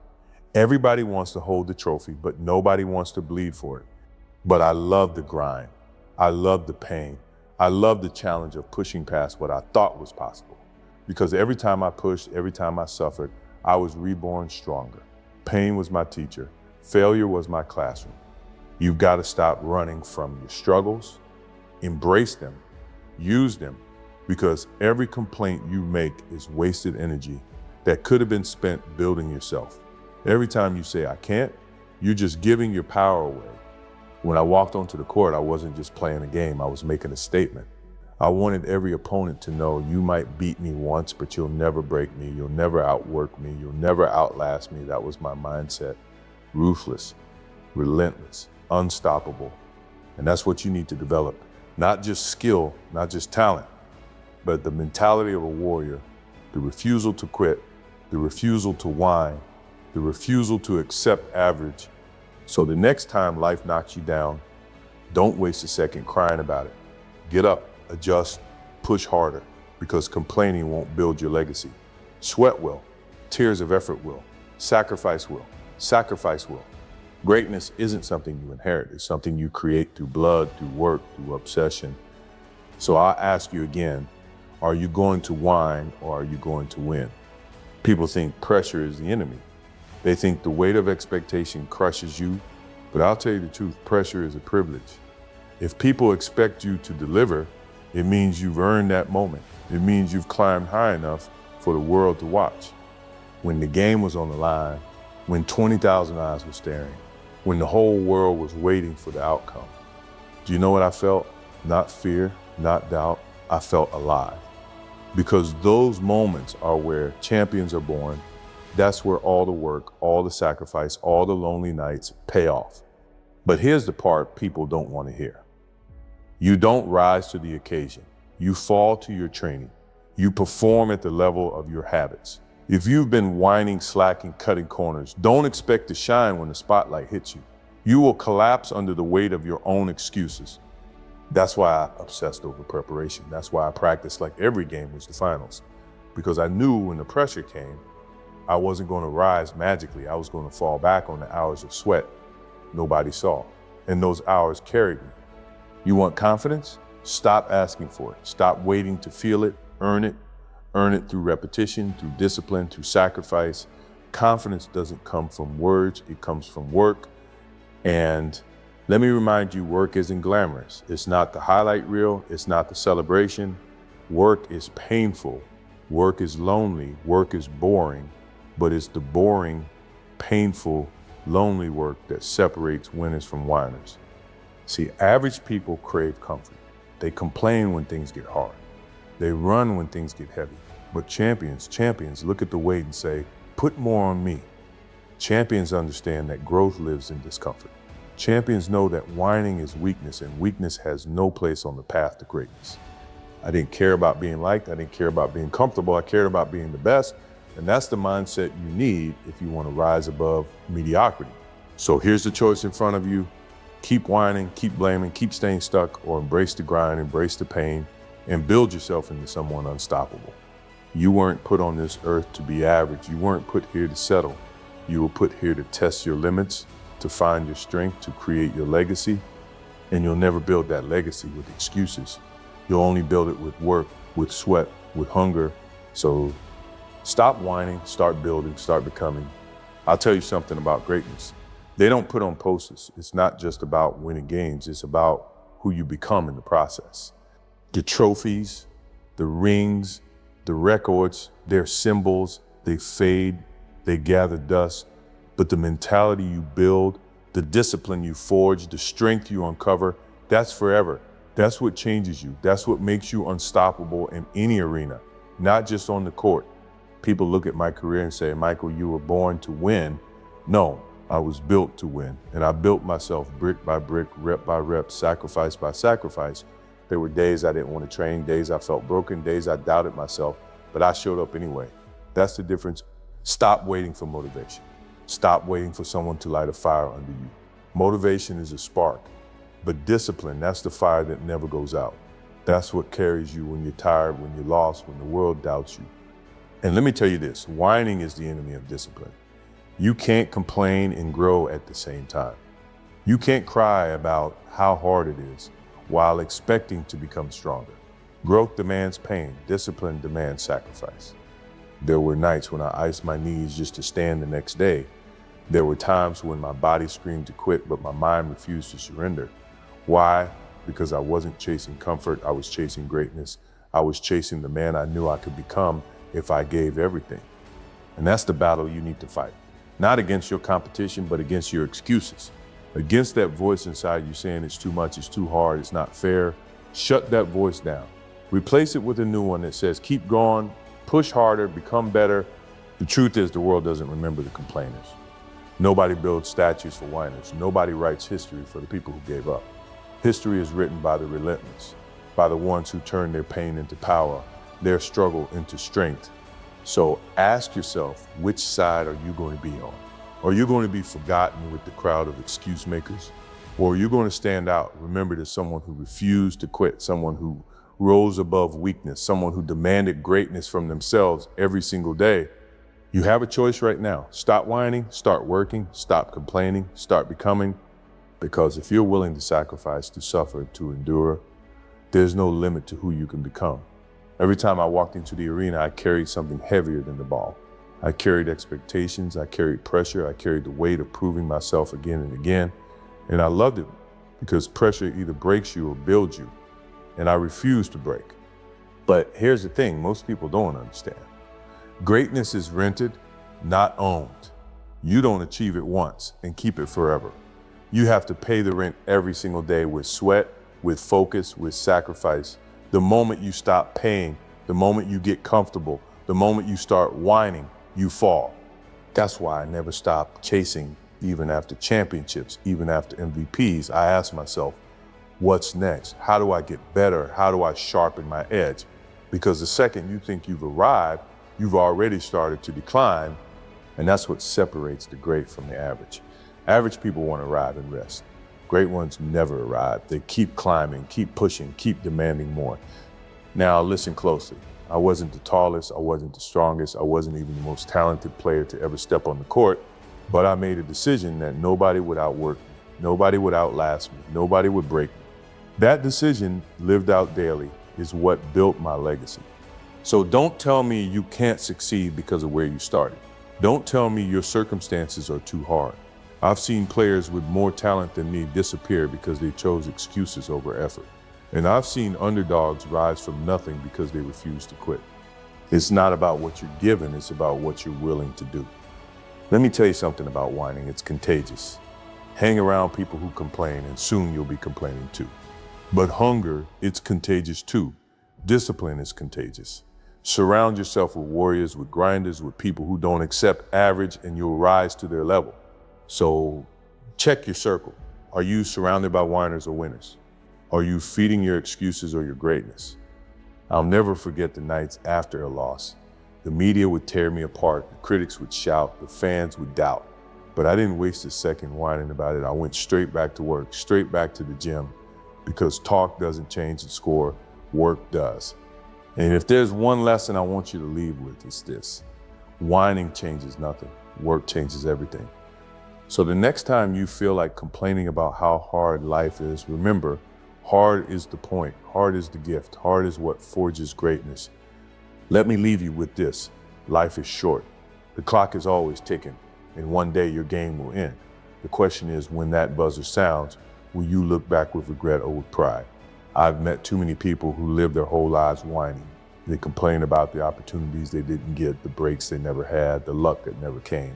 Everybody wants to hold the trophy, but nobody wants to bleed for it. But I love the grind. I love the pain. I love the challenge of pushing past what I thought was possible. Because every time I pushed, every time I suffered, I was reborn stronger. Pain was my teacher. Failure was my classroom. You've got to stop running from your struggles. Embrace them. Use them. Because every complaint you make is wasted energy that could have been spent building yourself. Every time you say, I can't, you're just giving your power away. When I walked onto the court, I wasn't just playing a game, I was making a statement. I wanted every opponent to know you might beat me once, but you'll never break me, you'll never outwork me, you'll never outlast me. That was my mindset. Ruthless, relentless, unstoppable. And that's what you need to develop. Not just skill, not just talent, but the mentality of a warrior, the refusal to quit, the refusal to whine, the refusal to accept average. So the next time life knocks you down, don't waste a second crying about it. Get up, adjust, push harder, because complaining won't build your legacy. Sweat will, tears of effort will, sacrifice will, sacrifice will. Greatness isn't something you inherit, it's something you create through blood, through work, through obsession. So I'll ask you again, are you going to whine or are you going to win? People think pressure is the enemy. They think the weight of expectation crushes you, but I'll tell you the truth, pressure is a privilege. If people expect you to deliver, it means you've earned that moment. It means you've climbed high enough for the world to watch. When the game was on the line, when 20,000 eyes were staring, when the whole world was waiting for the outcome, do you know what I felt? Not fear, not doubt, I felt alive. because those moments are where champions are born. That's where all the work, all the sacrifice, all the lonely nights pay off. But here's the part people don't want to hear. You don't rise to the occasion. You fall to your training. You perform at the level of your habits. If you've been whining, slacking, cutting corners, don't expect to shine when the spotlight hits you. You will collapse under the weight of your own excuses. That's why I obsessed over preparation. That's why I practiced like every game was the finals. Because I knew when the pressure came, I wasn't going to rise magically. I was going to fall back on the hours of sweat nobody saw. And those hours carried me. You want confidence? Stop asking for it. Stop waiting to feel it, earn it. Earn it through repetition, through discipline, through sacrifice. Confidence doesn't come from words, it comes from work. And let me remind you, work isn't glamorous. It's not the highlight reel, it's not the celebration. Work is painful, work is lonely, work is boring, but it's the boring, painful, lonely work that separates winners from whiners. See, average people crave comfort. They complain when things get hard. They run when things get heavy. But champions look at the weight and say, put more on me. Champions understand that growth lives in discomfort. Champions know that whining is weakness, and weakness has no place on the path to greatness. I didn't care about being liked. I didn't care about being comfortable. I cared about being the best. And that's the mindset you need if you want to rise above mediocrity. So here's the choice in front of you. Keep whining, keep blaming, keep staying stuck, or embrace the grind, embrace the pain, and build yourself into someone unstoppable. You weren't put on this earth to be average. You weren't put here to settle. You were put here to test your limits, to find your strength, to create your legacy. And you'll never build that legacy with excuses. You'll only build it with work, with sweat, with hunger. So stop whining, start building, start becoming. I'll tell you something about greatness. They don't put on posters. It's not just about winning games. It's about who you become in the process. The trophies, the rings, the records, they're symbols, they fade, they gather dust, but the mentality you build, the discipline you forge, the strength you uncover, that's forever. That's what changes you. That's what makes you unstoppable in any arena, not just on the court. People look at my career and say, Michael, you were born to win. No, I was built to win. And I built myself brick by brick, rep by rep, sacrifice by sacrifice. There were days I didn't want to train, days I felt broken, days I doubted myself, but I showed up anyway. That's the difference. Stop waiting for motivation. Stop waiting for someone to light a fire under you. Motivation is a spark, but discipline, that's the fire that never goes out. That's what carries you when you're tired, when you're lost, when the world doubts you. And let me tell you this, whining is the enemy of discipline. You can't complain and grow at the same time. You can't cry about how hard it is while expecting to become stronger. Growth demands pain, discipline demands sacrifice. There were nights when I iced my knees just to stand the next day. There were times when my body screamed to quit, but my mind refused to surrender. Why? Because I wasn't chasing comfort, I was chasing greatness. I was chasing the man I knew I could become if I gave everything. And that's the battle you need to fight. Not against your competition, but against your excuses. Against that voice inside you saying it's too much, it's too hard, it's not fair. Shut that voice down. Replace it with a new one that says, keep going, push harder, become better. The truth is the world doesn't remember the complainers. Nobody builds statues for whiners. Nobody writes history for the people who gave up. History is written by the relentless, by the ones who turn their pain into power, their struggle into strength. So ask yourself, which side are you going to be on? Are you going to be forgotten with the crowd of excuse makers? Or are you going to stand out, remembered as someone who refused to quit, someone who rose above weakness, someone who demanded greatness from themselves every single day? You have a choice right now. Stop whining, start working, stop complaining, start becoming. Because if you're willing to sacrifice, to suffer, to endure, there's no limit to who you can become. Every time I walked into the arena, I carried something heavier than the ball. I carried expectations, I carried pressure, I carried the weight of proving myself again and again. And I loved it because pressure either breaks you or builds you. And I refused to break. But here's the thing, most people don't understand. Greatness is rented, not owned. You don't achieve it once and keep it forever. You have to pay the rent every single day with sweat, with focus, with sacrifice. The moment you stop paying, The moment you get comfortable, the moment you start whining, you fall. That's why I never stopped chasing, even after championships, even after MVPs. I asked myself, what's next? How do I get better? How do I sharpen my edge? Because the second you think you've arrived, you've already started to decline, and that's what separates the great from the average. Average people want to arrive and rest. Great ones never arrive. They keep climbing, keep pushing, keep demanding more. Now listen closely. I wasn't the tallest, I wasn't the strongest, I wasn't even the most talented player to ever step on the court, but I made a decision that nobody would outwork me, nobody would outlast me, nobody would break me. That decision, lived out daily, is what built my legacy. So don't tell me you can't succeed because of where you started. Don't tell me your circumstances are too hard. I've seen players with more talent than me disappear because they chose excuses over effort. And I've seen underdogs rise from nothing because they refuse to quit. It's not about what you're given, it's about what you're willing to do. Let me tell you something about whining. It's contagious. Hang around people who complain and soon you'll be complaining too. But hunger, it's contagious too. Discipline is contagious. Surround yourself with warriors, with grinders, with people who don't accept average, and you'll rise to their level. So check your circle. Are you surrounded by whiners or winners? Are you feeding your excuses or your greatness? I'll never forget the nights after a loss. The media would tear me apart, the critics would shout, the fans would doubt. But I didn't waste a second whining about it. I went straight back to work, straight back to the gym, because talk doesn't change the score, work does. And if there's one lesson I want you to leave with, it's this: whining changes nothing, work changes everything. So the next time you feel like complaining about how hard life is, remember, hard is the point, hard is the gift, hard is what forges greatness. Let me leave you with this: life is short. The clock is always ticking, and one day your game will end. The question is, when that buzzer sounds, will you look back with regret or with pride? I've met too many people who live their whole lives whining. They complain about the opportunities they didn't get, the breaks they never had, the luck that never came.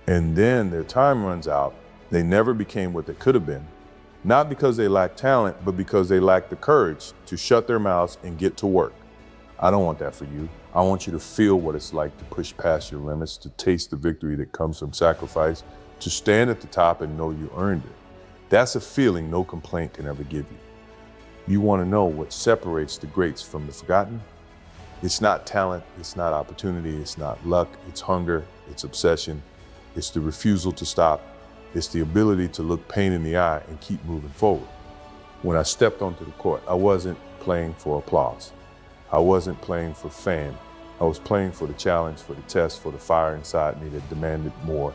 And then their time runs out. They never became what they could have been, not because they lack talent, but because they lack the courage to shut their mouths and get to work. I don't want that for you. I want you to feel what it's like to push past your limits, to taste the victory that comes from sacrifice, to stand at the top and know you earned it. That's a feeling no complaint can ever give you. You want to know what separates the greats from the forgotten? It's not talent, it's not opportunity, it's not luck, it's hunger, it's obsession, it's the refusal to stop, it's the ability to look pain in the eye and keep moving forward. When I stepped onto the court, I wasn't playing for applause. I wasn't playing for fame. I was playing for the challenge, for the test, for the fire inside me that demanded more.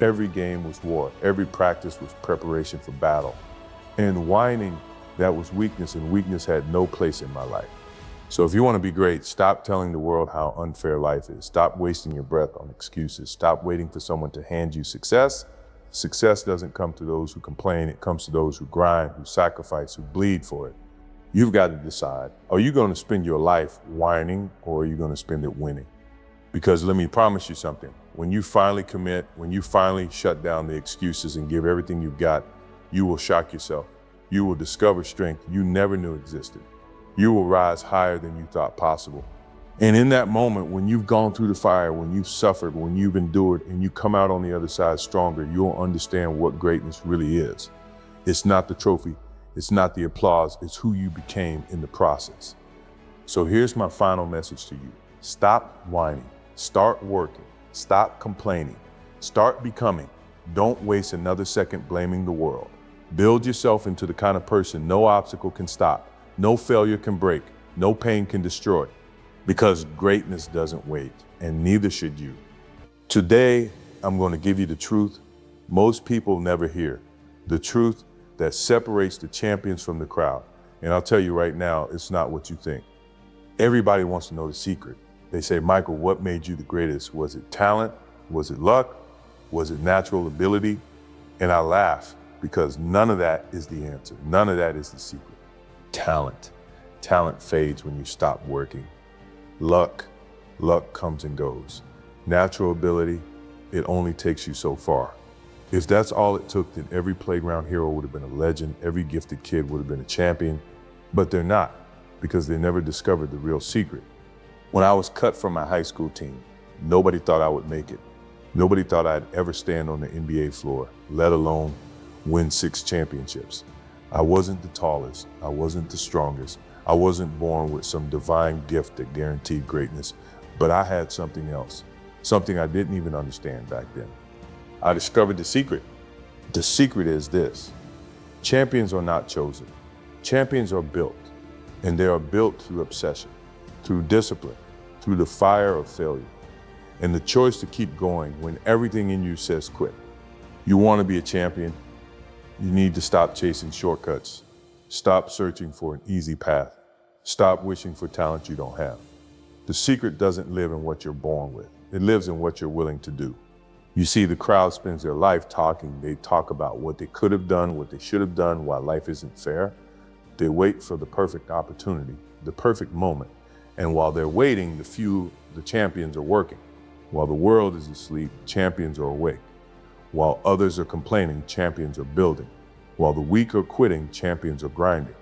Every game was war. Every practice was preparation for battle. And whining, that was weakness, and weakness had no place in my life. So if you want to be great, stop telling the world how unfair life is. Stop wasting your breath on excuses. Stop waiting for someone to hand you success. Success doesn't come to those who complain. It comes to those who grind, who sacrifice, who bleed for it. You've got to decide, are you going to spend your life whining, or are you going to spend it winning? Because let me promise you something. When you finally commit, when you finally shut down the excuses and give everything you've got, you will shock yourself. You will discover strength you never knew existed. You will rise higher than you thought possible. And in that moment, when you've gone through the fire, when you've suffered, when you've endured, and you come out on the other side stronger, you'll understand what greatness really is. It's not the trophy, it's not the applause, it's who you became in the process. So here's my final message to you. Stop whining, start working, stop complaining, start becoming. Don't waste another second blaming the world. Build yourself into the kind of person no obstacle can stop, no failure can break, no pain can destroy. Because greatness doesn't wait, and neither should you. Today, I'm going to give you the truth most people never hear. The truth that separates the champions from the crowd. And I'll tell you right now, it's not what you think. Everybody wants to know the secret. They say, Michael, what made you the greatest? Was it talent? Was it luck? Was it natural ability? And I laugh, because none of that is the answer. None of that is the secret. Talent. Talent fades when you stop working. Luck comes and goes. Natural ability, it only takes you so far. If that's all it took, then every playground hero would have been a legend, every gifted kid would have been a champion, but they're not, because they never discovered the real secret. When I was cut from my high school team, nobody thought I would make it. Nobody thought I'd ever stand on the NBA floor, let alone win 6 championships. I wasn't the tallest, I wasn't the strongest, I wasn't born with some divine gift that guaranteed greatness, but I had something else, something I didn't even understand back then. I discovered the secret. The secret is this: champions are not chosen. Champions are built, and they are built through obsession, through discipline, through the fire of failure, and the choice to keep going when everything in you says quit. You want to be a champion? You need to stop chasing shortcuts. Stop searching for an easy path. Stop wishing for talent you don't have. The secret doesn't live in what you're born with. It lives in what you're willing to do. You see, the crowd spends their life talking. They talk about what they could have done, what they should have done, why life isn't fair. They wait for the perfect opportunity, the perfect moment. And while they're waiting, the champions are working. While the world is asleep, champions are awake. While others are complaining, champions are building. While the weak are quitting, champions are grinding.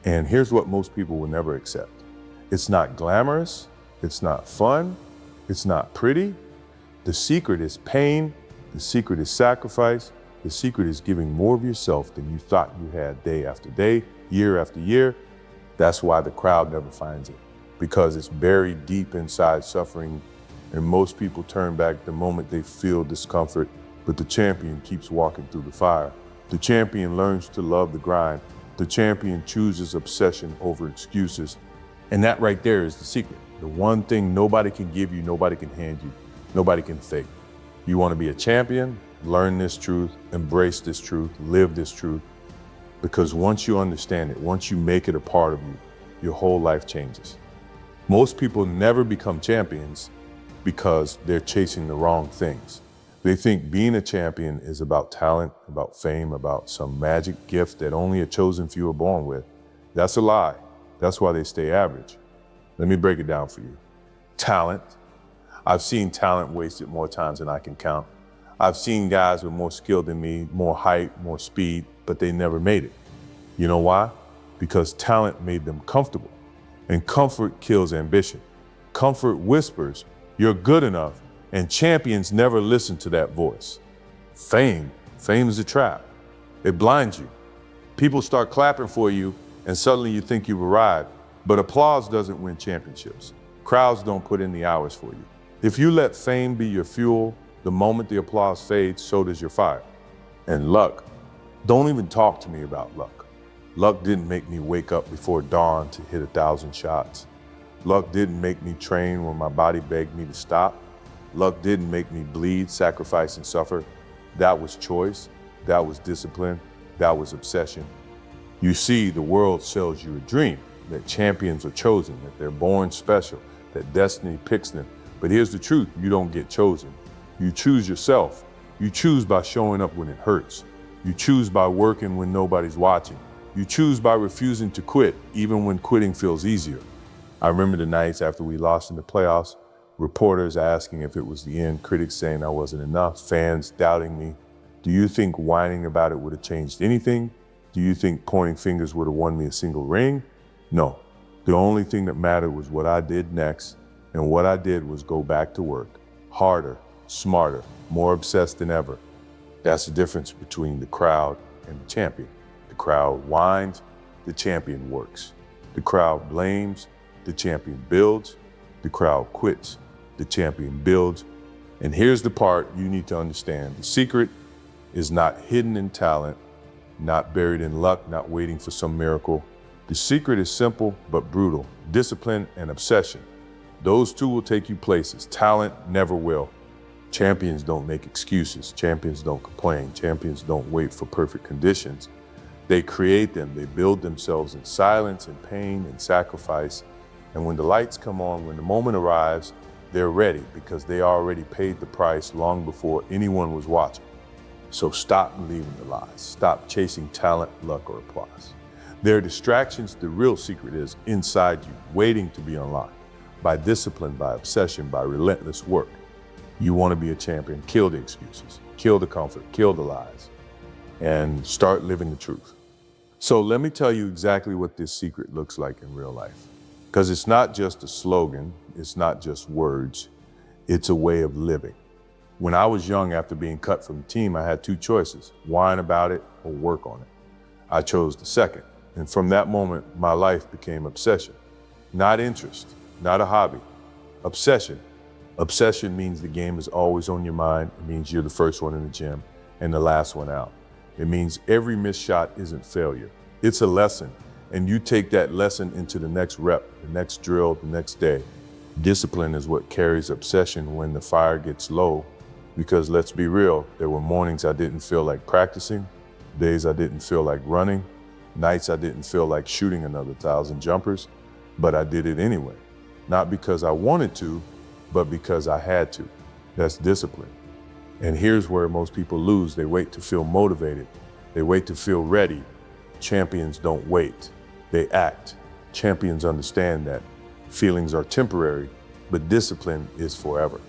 And here's what most people will never accept. It's not glamorous, it's not fun, it's not pretty. The secret is pain, the secret is sacrifice, the secret is giving more of yourself than you thought you had day after day, year after year. That's why the crowd never finds it, because it's buried deep inside suffering, and most people turn back the moment they feel discomfort. But the champion keeps walking through the fire. The champion learns to love the grind. The champion chooses obsession over excuses. And that right there is the secret. The one thing nobody can give you, nobody can hand you, nobody can fake. You want to be a champion? Learn this truth, embrace this truth, live this truth. Because once you understand it, once you make it a part of you, your whole life changes. Most people never become champions because they're chasing the wrong things. They think being a champion is about talent, about fame, about some magic gift that only a chosen few are born with. That's a lie. That's why they stay average. Let me break it down for you. Talent. I've seen talent wasted more times than I can count. I've seen guys with more skill than me, more height, more speed, but they never made it. You know why? Because talent made them comfortable, and comfort kills ambition. Comfort whispers, "You're good enough," and champions never listen to that voice. Fame is a trap. It blinds you. People start clapping for you, and suddenly you think you've arrived. But applause doesn't win championships. Crowds don't put in the hours for you. If you let fame be your fuel, the moment the applause fades, so does your fire. And luck. Don't even talk to me about luck. Luck didn't make me wake up before dawn to hit 1,000 shots. Luck didn't make me train when my body begged me to stop. Luck didn't make me bleed, sacrifice, and suffer. That was choice. That was discipline. That was obsession. You see, the world sells you a dream that champions are chosen, that they're born special, that destiny picks them. But here's the truth: you don't get chosen. You choose yourself. You choose by showing up when it hurts. You choose by working when nobody's watching. You choose by refusing to quit, even when quitting feels easier. I remember the nights after we lost in the playoffs, reporters asking if it was the end, critics saying I wasn't enough, fans doubting me. Do you think whining about it would have changed anything? Do you think pointing fingers would have won me a single ring? No. The only thing that mattered was what I did next, and what I did was go back to work, harder, smarter, more obsessed than ever. That's the difference between the crowd and the champion. The crowd whines, the champion works. The crowd blames, the champion builds. The crowd quits, the champion builds. And here's the part you need to understand. The secret is not hidden in talent, not buried in luck, not waiting for some miracle. The secret is simple but brutal: discipline and obsession. Those two will take you places. Talent never will. Champions don't make excuses. Champions don't complain. Champions don't wait for perfect conditions. They create them. They build themselves in silence and pain and sacrifice. And when the lights come on, when the moment arrives, they're ready because they already paid the price long before anyone was watching. So stop believing the lies. Stop chasing talent, luck, or applause. There are distractions. The real secret is inside you, waiting to be unlocked by discipline, by obsession, by relentless work. You want to be a champion, kill the excuses, kill the comfort, kill the lies, and start living the truth. So let me tell you exactly what this secret looks like in real life. Because it's not just a slogan, it's not just words, it's a way of living. When I was young, after being cut from the team, I had two choices: whine about it or work on it. I chose the second. And from that moment, my life became obsession. Not interest, not a hobby. Obsession. Obsession means the game is always on your mind. It means you're the first one in the gym and the last one out. It means every missed shot isn't failure. It's a lesson. And you take that lesson into the next rep, the next drill, the next day. Discipline is what carries obsession when the fire gets low. Because let's be real, there were mornings I didn't feel like practicing, days I didn't feel like running, nights I didn't feel like shooting another 1,000 jumpers, but I did it anyway. Not because I wanted to, but because I had to. That's discipline. And here's where most people lose. They wait to feel motivated. They wait to feel ready. Champions don't wait. They act. Champions understand that feelings are temporary, but discipline is forever.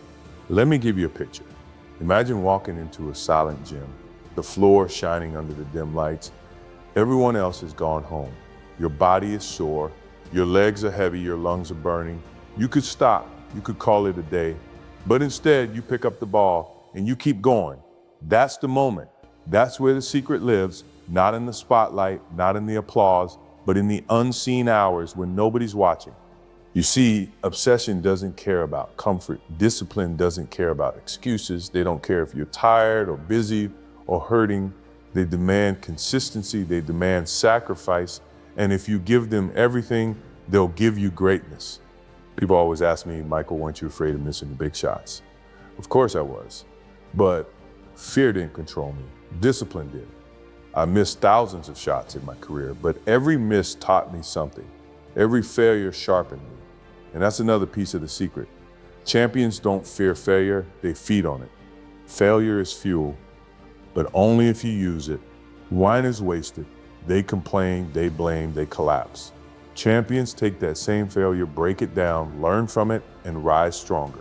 Let me give you a picture. Imagine walking into a silent gym, the floor shining under the dim lights. Everyone else has gone home. Your body is sore, your legs are heavy, your lungs are burning. You could stop, you could call it a day, but instead you pick up the ball and you keep going. That's the moment. That's where the secret lives, not in the spotlight, not in the applause, but in the unseen hours when nobody's watching. You see, obsession doesn't care about comfort. Discipline doesn't care about excuses. They don't care if you're tired or busy or hurting. They demand consistency. They demand sacrifice. And if you give them everything, they'll give you greatness. People always ask me, Michael, weren't you afraid of missing the big shots? Of course I was, but fear didn't control me. Discipline did. I missed thousands of shots in my career, but every miss taught me something. Every failure sharpened me. And that's another piece of the secret. Champions don't fear failure, they feed on it. Failure is fuel, but only if you use it. Wine is wasted. They complain, they blame, they collapse. Champions take that same failure, break it down, learn from it, and rise stronger.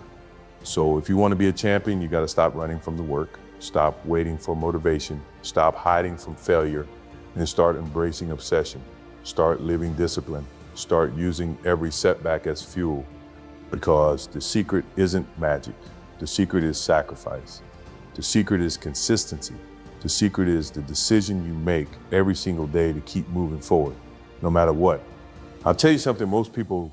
So if you want to be a champion, you got to stop running from the work, stop waiting for motivation, stop hiding from failure, and start embracing obsession. Start living discipline. Start using every setback as fuel, because the secret isn't magic. The secret is sacrifice. The secret is consistency. The secret is the decision you make every single day to keep moving forward, no matter what. I'll tell you something most people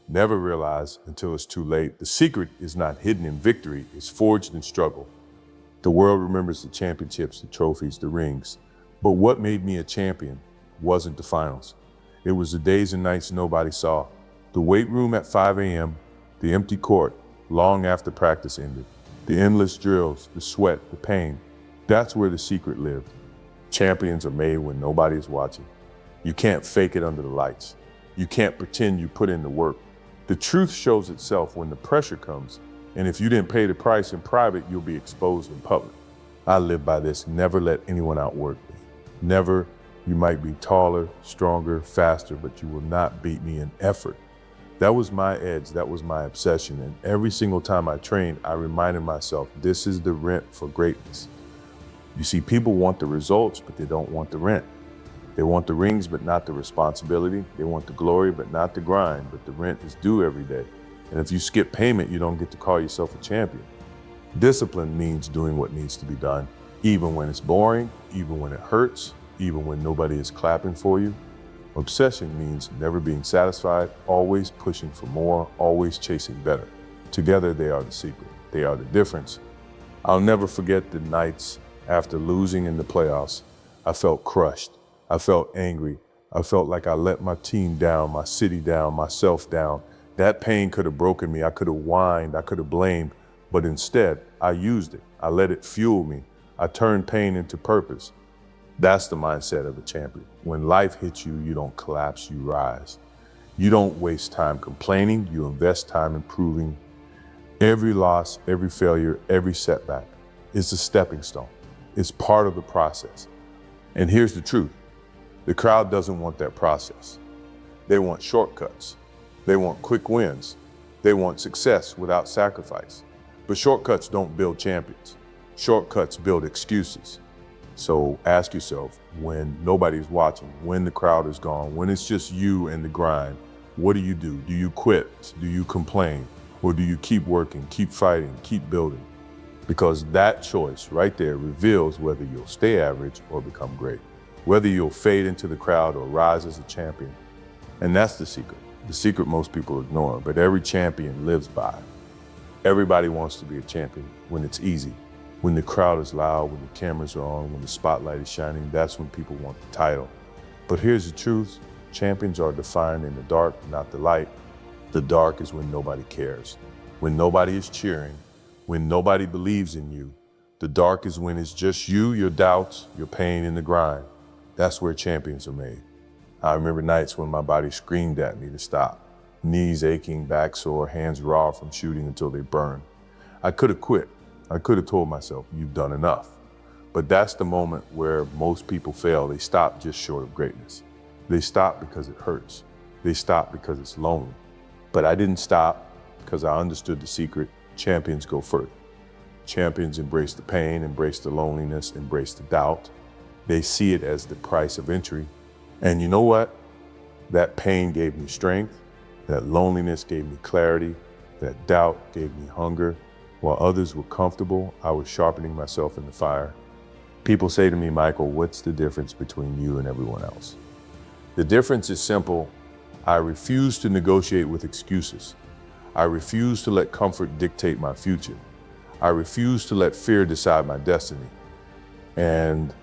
never realize until it's too late. The secret is not hidden in victory, it's forged in struggle. The world remembers the championships, the trophies, the rings. But what made me a champion wasn't the finals. It was the days and nights nobody saw. The weight room at 5 a.m., the empty court long after practice ended, the endless drills, the sweat, the pain. That's where the secret lived. Champions are made when nobody's watching. You can't fake it under the lights. You can't pretend you put in the work. The truth shows itself when the pressure comes, and if you didn't pay the price in private, you'll be exposed in public. I live by this: never let anyone outwork me. Never. You might be taller, stronger, faster, but you will not beat me in effort. That was my edge, that was my obsession. And every single time I trained, I reminded myself, this is the rent for greatness. You see, people want the results, but they don't want the rent. They want the rings, but not the responsibility. They want the glory, but not the grind. But the rent is due every day. And if you skip payment, you don't get to call yourself a champion. Discipline means doing what needs to be done, even when it's boring, even when it hurts, even when nobody is clapping for you. Obsession means never being satisfied, always pushing for more, always chasing better. Together, they are the secret. They are the difference. I'll never forget the nights after losing in the playoffs. I felt crushed. I felt angry. I felt like I let my team down, my city down, myself down. That pain could have broken me. I could have whined. I could have blamed. But instead, I used it. I let it fuel me. I turned pain into purpose. That's the mindset of a champion. When life hits you, you don't collapse, you rise. You don't waste time complaining, you invest time improving. Every loss, every failure, every setback is a stepping stone. It's part of the process. And here's the truth. The crowd doesn't want that process. They want shortcuts. They want quick wins. They want success without sacrifice. But shortcuts don't build champions. Shortcuts build excuses. So ask yourself, when nobody's watching, when the crowd is gone, when it's just you and the grind, what do? Do you quit? Do you complain? Or do you keep working, keep fighting, keep building? Because that choice right there reveals whether you'll stay average or become great, whether you'll fade into the crowd or rise as a champion. And that's the secret most people ignore, but every champion lives by. Everybody wants to be a champion when it's easy, when the crowd is loud, when the cameras are on, when the spotlight is shining. That's when people want the title. But here's the truth: champions are defined in the dark, not the light. The dark is when nobody cares, when nobody is cheering, when nobody believes in you. The dark is when it's just you, your doubts, your pain, and the grind. That's where champions are made. I remember nights when my body screamed at me to stop. Knees aching, back sore, hands raw from shooting until they burned. I could have quit. I could have told myself, you've done enough. But that's the moment where most people fail. They stop just short of greatness. They stop because it hurts. They stop because it's lonely. But I didn't stop because I understood the secret. Champions go further. Champions embrace the pain, embrace the loneliness, embrace the doubt. They see it as the price of entry. And you know what? That pain gave me strength. That loneliness gave me clarity. That doubt gave me hunger. While others were comfortable, I was sharpening myself in the fire. People say to me, Michael, what's the difference between you and everyone else? The difference is simple. I refuse to negotiate with excuses. I refuse to let comfort dictate my future. I refuse to let fear decide my destiny. And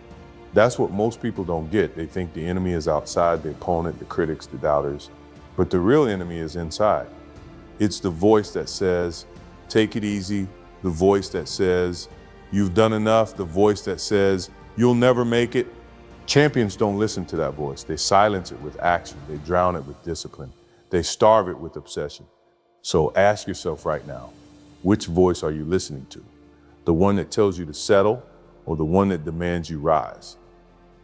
that's what most people don't get. They think the enemy is outside, the opponent, the critics, the doubters. But the real enemy is inside. It's the voice that says, take it easy. The voice that says, you've done enough. The voice that says, you'll never make it. Champions don't listen to that voice. They silence it with action. They drown it with discipline. They starve it with obsession. So ask yourself right now, which voice are you listening to? The one that tells you to settle or the one that demands you rise?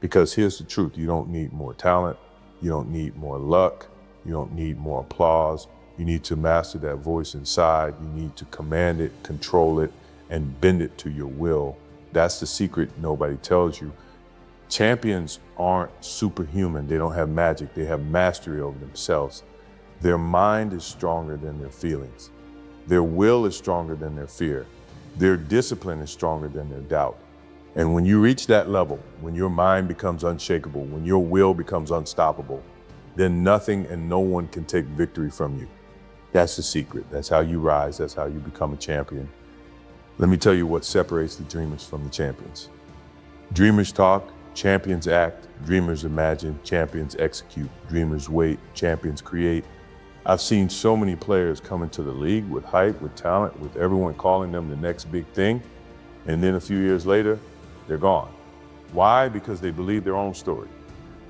Because here's the truth. You don't need more talent. You don't need more luck. You don't need more applause. You need to master that voice inside. You need to command it, control it, and bend it to your will. That's the secret nobody tells you. Champions aren't superhuman. They don't have magic. They have mastery over themselves. Their mind is stronger than their feelings. Their will is stronger than their fear. Their discipline is stronger than their doubt. And when you reach that level, when your mind becomes unshakable, when your will becomes unstoppable, then nothing and no one can take victory from you. That's the secret. That's how you rise. That's how you become a champion. Let me tell you what separates the dreamers from the champions. Dreamers talk, champions act. Dreamers imagine, champions execute. Dreamers wait, champions create. I've seen so many players come into the league with hype, with talent, with everyone calling them the next big thing. And then a few years later, they're gone. Why? Because they believed their own story.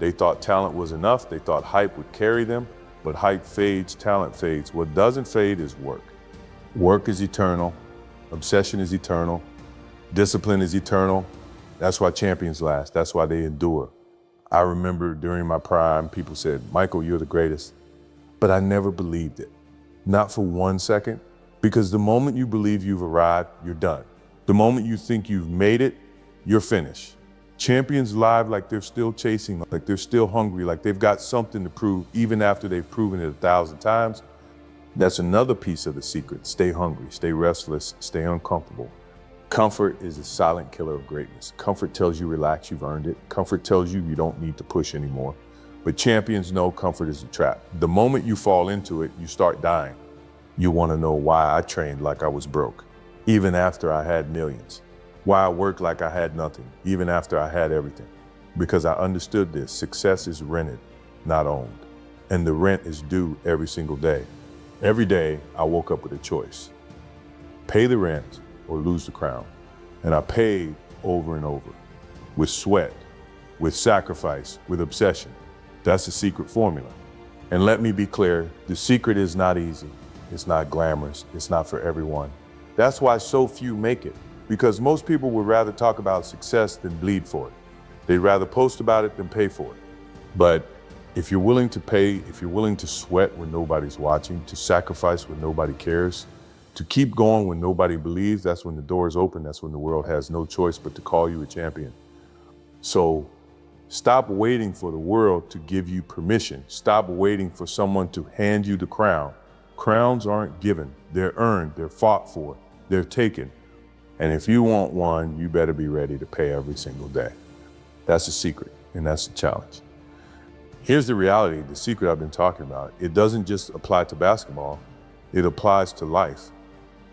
They thought talent was enough. They thought hype would carry them, but hype fades, talent fades. What doesn't fade is work. Work is eternal. Obsession is eternal. Discipline is eternal. That's why champions last. That's why they endure. I remember during my prime, people said, Michael, you're the greatest. But I never believed it. Not for 1 second. Because the moment you believe you've arrived, you're done. The moment you think you've made it, you're finished. Champions live like they're still chasing, like they're still hungry, like they've got something to prove, even after they've proven it 1,000 times. That's another piece of the secret. Stay hungry, stay restless, stay uncomfortable. Comfort is a silent killer of greatness. Comfort tells you relax, you've earned it. Comfort tells you you don't need to push anymore. But champions know comfort is a trap. The moment you fall into it, you start dying. You want to know why I trained like I was broke, even after I had millions. Why I worked like I had nothing, even after I had everything. Because I understood this. Success is rented, not owned. And the rent is due every single day. Every day, I woke up with a choice. Pay the rent or lose the crown. And I paid over and over. With sweat, with sacrifice, with obsession. That's the secret formula. And let me be clear, the secret is not easy. It's not glamorous. It's not for everyone. That's why so few make it. Because most people would rather talk about success than bleed for it. They'd rather post about it than pay for it. But if you're willing to pay, if you're willing to sweat when nobody's watching, to sacrifice when nobody cares, to keep going when nobody believes, that's when the door is open. That's when the world has no choice but to call you a champion. So Stop waiting for the world to give you permission. Stop waiting for someone to hand you the crown. Crowns aren't given, they're earned, they're fought for, they're taken. And if you want one, you better be ready to pay every single day. That's the secret, and that's the challenge. Here's the reality, the secret I've been talking about. It doesn't just apply to basketball, it applies to life.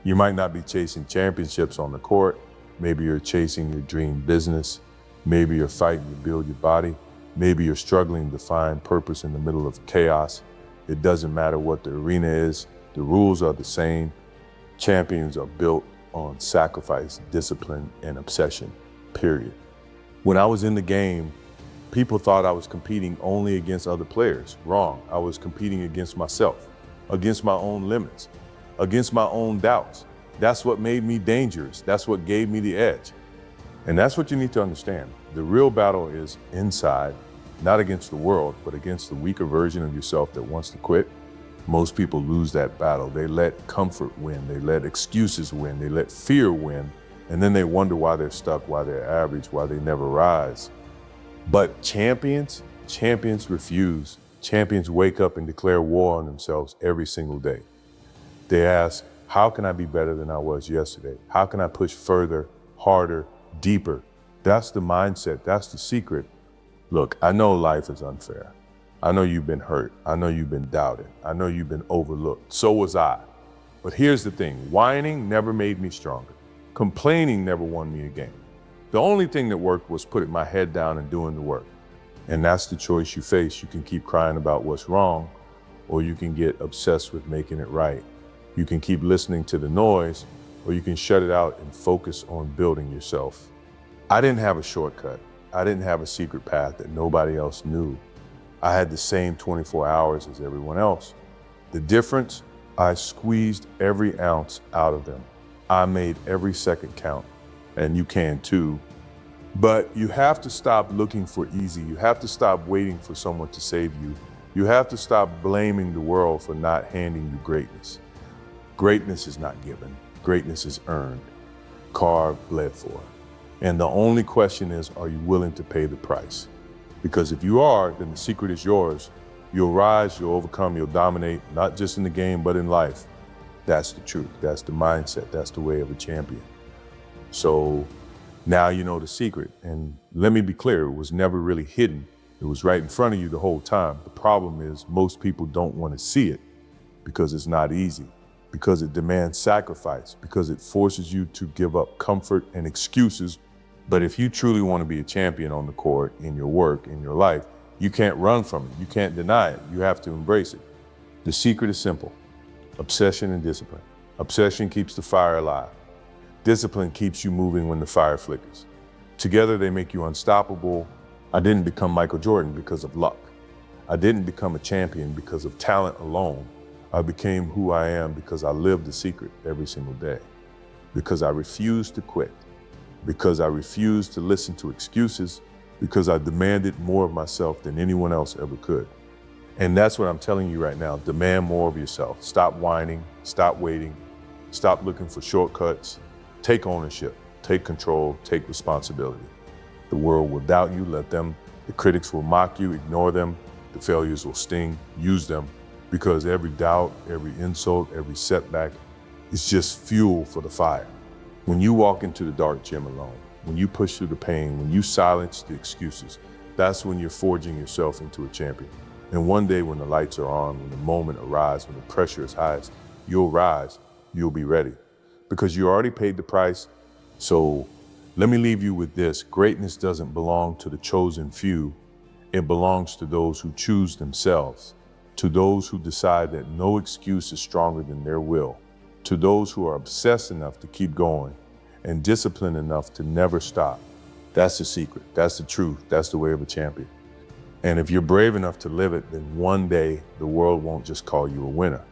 You might not be chasing championships on the court. Maybe you're chasing your dream business. Maybe you're fighting to build your body. Maybe you're struggling to find purpose in the middle of chaos. It doesn't matter what the arena is. The rules are the same. Champions are built on sacrifice, discipline, and obsession, period. When I was in the game, people thought I was competing only against other players. Wrong. I was competing against myself, against my own limits, against my own doubts. That's what made me dangerous. That's what gave me the edge. And that's what you need to understand. The real battle is inside, not against the world, but against the weaker version of yourself that wants to quit. Most people lose that battle. They let comfort win. They let excuses win. They let fear win. And then they wonder why they're stuck, why they're average, why they never rise. But champions refuse. Champions wake up and declare war on themselves every single day. They ask, how can I be better than I was yesterday? How can I push further, harder, deeper? That's the mindset. That's the secret. Look, I know life is unfair. I know you've been hurt. I know you've been doubted. I know you've been overlooked. So was I. But here's the thing. Whining never made me stronger. Complaining never won me a game. The only thing that worked was putting my head down and doing the work. And that's the choice you face. You can keep crying about what's wrong, or you can get obsessed with making it right. You can keep listening to the noise, or you can shut it out and focus on building yourself. I didn't have a shortcut. I didn't have a secret path that nobody else knew. I had the same 24 hours as everyone else. The difference, I squeezed every ounce out of them. I made every second count, and you can too. But you have to stop looking for easy. You have to stop waiting for someone to save you. You have to stop blaming the world for not handing you greatness. Greatness is not given. Greatness is earned, carved, bled for. And the only question is, are you willing to pay the price? Because if you are, then the secret is yours. You'll rise, you'll overcome, you'll dominate, not just in the game, but in life. That's the truth. That's the mindset. That's the way of a champion. So now you know the secret. And let me be clear, it was never really hidden. It was right in front of you the whole time. The problem is most people don't want to see it because it's not easy, because it demands sacrifice, because it forces you to give up comfort and excuses. But if you truly want to be a champion on the court, in your work, in your life, you can't run from it. You can't deny it. You have to embrace it. The secret is simple: obsession and discipline. Obsession keeps the fire alive. Discipline keeps you moving when the fire flickers. Together, they make you unstoppable. I didn't become Michael Jordan because of luck. I didn't become a champion because of talent alone. I became who I am because I lived the secret every single day. Because I refused to quit. Because I refused to listen to excuses. Because I demanded more of myself than anyone else ever could. And that's what I'm telling you right now. Demand more of yourself. Stop whining. Stop waiting. Stop looking for shortcuts. Take ownership. Take control. Take responsibility. The world will doubt you. Let them. The critics will mock you. Ignore them. The failures will sting. Use them. Because every doubt, every insult, every setback is just fuel for the fire. When you walk into the dark gym alone, when you push through the pain, when you silence the excuses, that's when you're forging yourself into a champion. And one day when the lights are on, when the moment arrives, when the pressure is highest, you'll rise, you'll be ready. Because you already paid the price. So let me leave you with this. Greatness doesn't belong to the chosen few. It belongs to those who choose themselves. To those who decide that no excuse is stronger than their will. To those who are obsessed enough to keep going and disciplined enough to never stop. That's the secret. That's the truth. That's the way of a champion. And if you're brave enough to live it, then one day the world won't just call you a winner.